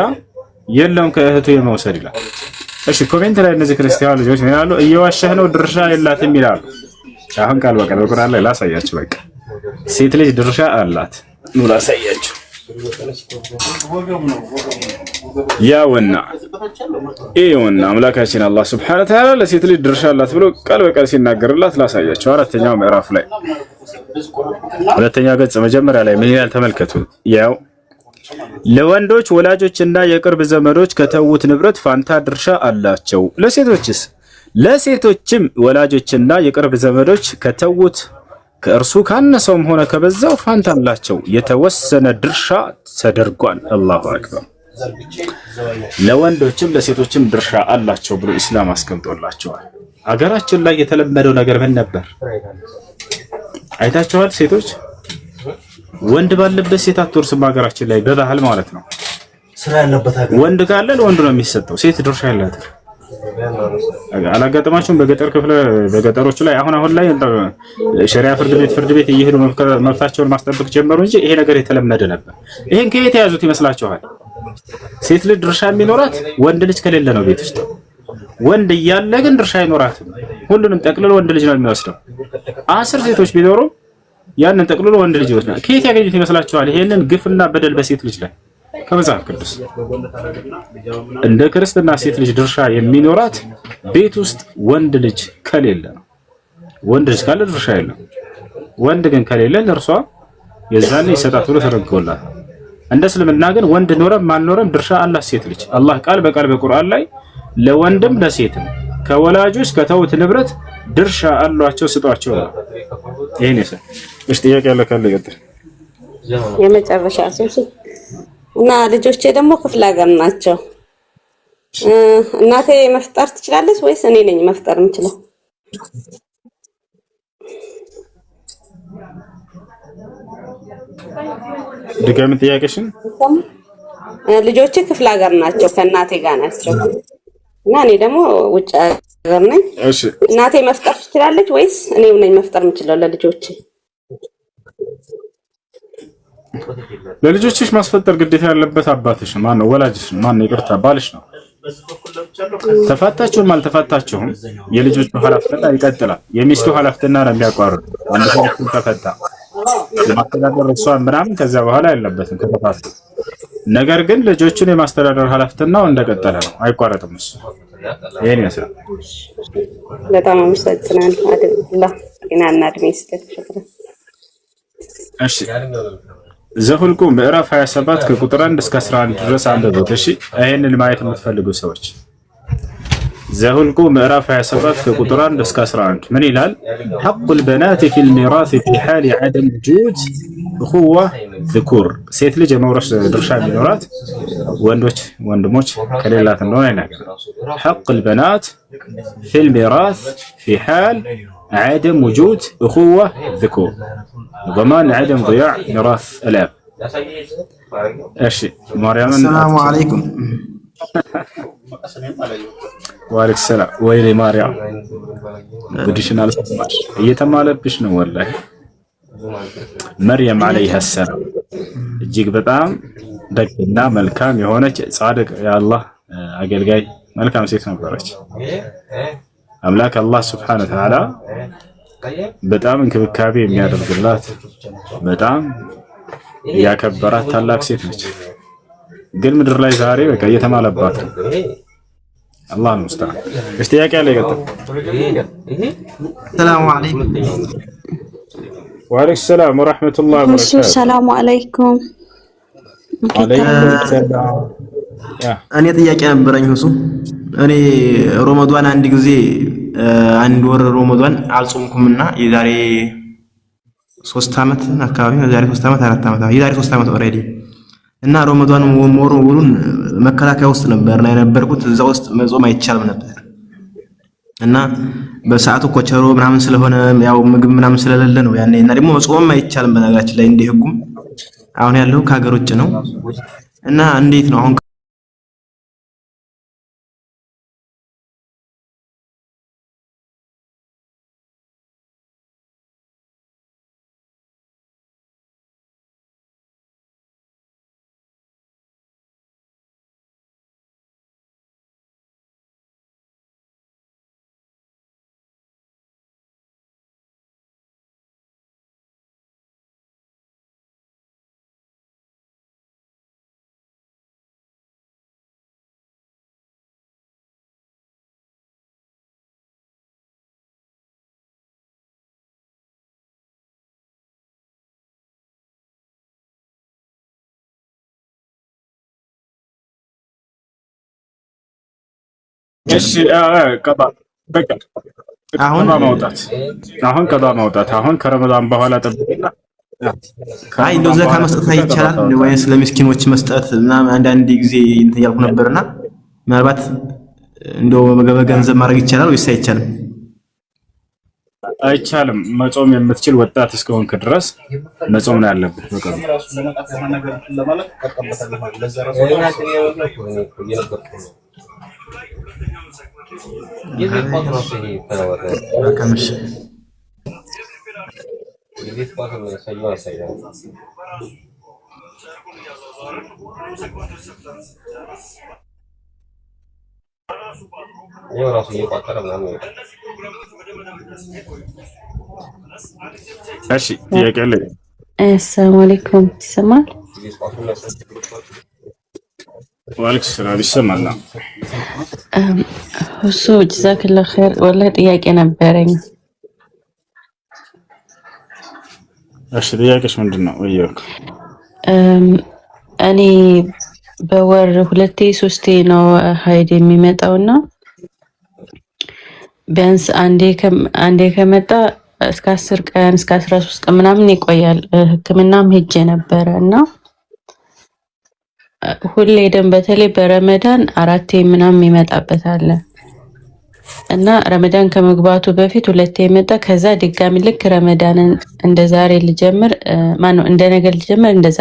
የለም ከእህቱ የመውሰድ ይላል። እሺ ኮሜንት ላይ እነዚህ ክርስቲያን ልጆች ምን ይላሉ? እየዋሸህ ነው ድርሻ የላትም ይላሉ። አሁን ቃል በቃል በቁርአን ላይ ላሳያችሁ። በቃ ሴት ልጅ ድርሻ አላት ነው ላሳያችሁ። ያውና ይኸውና አምላካችን አላህ Subhanahu Wa Ta'ala ለሴት ልጅ ድርሻ አላት ብሎ ቃል በቃል ሲናገርላት ላሳያችሁ። አራተኛው ምዕራፍ ላይ ሁለተኛው ገጽ መጀመሪያ ላይ ምን ይላል ተመልከቱ። ያው ለወንዶች ወላጆችና የቅርብ ዘመዶች ከተውት ንብረት ፋንታ ድርሻ አላቸው። ለሴቶችስ? ለሴቶችም ወላጆችና የቅርብ ዘመዶች ከተውት ከእርሱ ካነሰውም ሆነ ከበዛው ፋንታ አላቸው። የተወሰነ ድርሻ ተደርጓል። አላሁ አክበር። ለወንዶችም ለሴቶችም ድርሻ አላቸው ብሎ ኢስላም አስቀምጦላቸዋል። አገራችን ላይ የተለመደው ነገር ምን ነበር? አይታችኋል? ሴቶች ወንድ ባለበት ሴት አትወርስም። ሀገራችን ላይ በባህል ማለት ነው። ወንድ ካለ ለወንድ ነው የሚሰጠው፣ ሴት ድርሻ የላትም። አላጋጠማችሁም? በገጠሮቹ ላይ አሁን ላይ ሸሪዓ ፍርድ ቤት እየሄዱ መብታቸውን ማስጠበቅ ጀመሩ እንጂ ይሄ ነገር የተለመደ ነበር። ይሄን ከየት የያዙት ይመስላችኋል? ሴት ልጅ ድርሻ የሚኖራት ወንድ ልጅ ከሌለ ነው ቤት ውስጥ። ወንድ እያለ ግን ድርሻ አይኖራትም። ሁሉንም ጠቅልሎ ወንድ ልጅ ነው የሚወስደው። 10 ሴቶች ቢኖሩ ያንን ጠቅልሎ ወንድ ልጅ ይወስዳል። ከየት ያገኙት ይመስላችኋል? ይሄንን ግፍና በደል በሴት ልጅ ላይ ከመጽሐፍ ቅዱስ። እንደ ክርስትና ሴት ልጅ ድርሻ የሚኖራት ቤት ውስጥ ወንድ ልጅ ከሌለ ነው። ወንድ ልጅ ካለ ድርሻ የለም። ወንድ ግን ከሌለ ለእርሷ የዛኔ ይሰጣት ብሎ ተረግጎላል። እንደ እስልምና ግን ወንድ ኖረም ማልኖረም ድርሻ አላት ሴት ልጅ። አላህ ቃል በቃል በቁርአን ላይ ለወንድም ለሴትም ከወላጆች ከተውት ንብረት ድርሻ አሏቸው ስጧቸው። ይሄን ይሰ እሺ፣ ጥያቄ ያለ ካለ ይቀጥል። የመጨረሻ ሱሲ እና ልጆቼ ደግሞ ክፍለ ሀገር ናቸው። እናቴ መፍጠር ትችላለች ወይስ እኔ ነኝ መፍጠር የምችለው? ድጋሚ ጥያቄሽን። ልጆቼ ክፍለ ሀገር ናቸው፣ ከእናቴ ጋር ናቸው እና እኔ ደግሞ ውጭ ሀገር ነኝ። እሺ፣ እናቴ መፍጠር ትችላለች ወይስ እኔው ነኝ መፍጠር የምችለው ለልጆቼ? ለልጆችሽ ማስፈጠር ግዴታ ያለበት አባትሽ ማን ነው? ወላጅሽ ማን ነው? ይቅርታ ባልሽ ነው። ተፋታችሁም አልተፋታችሁም የልጆቹ ኃላፊነት ይቀጥላል። የሚስቱ ኃላፊነት ነው የሚያቋርጥ። አንድ ሰው ተፈታ የማስተዳደር እሷ ምናምን ከዛ በኋላ የለበትም ከተፋቱ። ነገር ግን ልጆቹን የማስተዳደር ኃላፊነቱ እንደቀጠለ ነው፣ አይቋረጥም። እሱ ይሄን ያሰራ። በጣም አመሰግናለሁ። አላህ ጤናና እድሜ ይስጥህ። እሺ፣ ዘሁልቁ ምዕራፍ 27 ከቁጥር 1 እስከ 11 ድረስ አንብቡት። እሺ፣ ይሄንን ማየት የምትፈልጉ ሰዎች ዘሁልቁ ምዕራፍ 27 ከቁጥር 1 እስከ 11 ምን ይላል? ሐቁል በናት ፊል ሚራስ ፊ ሐል ዐደም ውጁድ እኹዋ ዝኩር፣ ሴት ልጅ የመውረስ ድርሻ የሚኖራት ወንድሞች ከሌላት እንደሆነ ይናገራል። ሐቁል በናት ፊል ሚራስ ፊ ሐል ዐደም ውጁድ እኹዋ ዝኩር ضمان عدم ضياع ميراث الاب። እሺ ማርያም ሰላም አለይኩም። ወአለይኩም ሰላም። ወይኔ ማርያም ጉድሽን አልሰማሽ፣ እየተማለብሽ ነው ወላሂ። መርየም አለይሃ ሰላም እጅግ በጣም ደግና መልካም የሆነች ጻድቅ የአላህ አገልጋይ መልካም ሴት ነበረች። አምላክ አላህ ሱብሓነሁ ወተዓላ በጣም እንክብካቤ የሚያደርግላት በጣም ያከበራት ታላቅ ሴት ነች። ግን ምድር ላይ ዛሬ በቃ እየተማለባት ነው። አላህ ነው ሙስተዓን። እሺ፣ ጥያቄ አለ ይቀጥል። ሰላም አለይኩም። ወአለይኩም ሰላም ወራህመቱላሂ ወበረካቱ። ሰላም አለይኩም። አለይኩም ሰላም። እኔ ጥያቄ ነበረኝ ሁሱ። እኔ ረመዳን አንድ ጊዜ አንድ ወር ረመዳን አልጾምኩምና የዛሬ 3 ዓመት አካባቢ የዛሬ 3 ዓመት 4 ዓመት የዛሬ 3 ዓመት ኦሬዲ እና ረመዳን ወሩን መከላከያ ውስጥ ነበርና የነበርኩት እዛ ውስጥ መጾም አይቻልም ነበር እና በሰዓቱ ኮቸሮ ምናምን ስለሆነ ያው ምግብ ምናምን ስለሌለ ነው ያኔ እና ደግሞ መጾም አይቻልም በነገራችን ላይ እንደ ህጉም አሁን ያለው ከሀገር ውጭ ነው እና እንዴት ነው አሁን እሺ ቀባ በቃ አሁን ቀባ ማውጣት አሁን ከረመዳን በኋላ ጠብቅና አይ እንደው ዘካ መስጠት አይቻላል ወይስ ለምስኪኖች መስጠት እና አንዳንድ ጊዜ እንትን ያልኩ ነበርና ምናልባት እንደው በገንዘብ ማድረግ ይቻላል ወይስ አይቻልም? አይቻልም። መጾም የምትችል ወጣት እስከሆንክ ድረስ መጾም ነው ያለብህ። በቃ እሺ ጥያቄ አለ? አሰላሙ አለይኩም ይሰማል? ወአለይኩም ሰላም ይሰማል። እሱ ጀዛከላህ ኸይር። ወላሂ ጥያቄ ነበረኝ። እሺ ጥያቄሽ ምንድነው? ወይየው እኔ በወር 2-3 ነው ሀይድ የሚመጣውና ቢያንስ አንዴ ከመጣ እስከ 10 ቀን እስከ 13 ቀን ምናምን ይቆያል። ህክምናም ሄጄ ነበረ እና ሁሌ ደም በተለይ በረመዳን 4 ምናምን ይመጣበት አለ እና ረመዳን ከመግባቱ በፊት 2 ይመጣ። ከዛ ድጋሚ ልክ ረመዳንን እንደዛሬ ልጀምር ማነው እንደነገር ልጀምር እንደዛ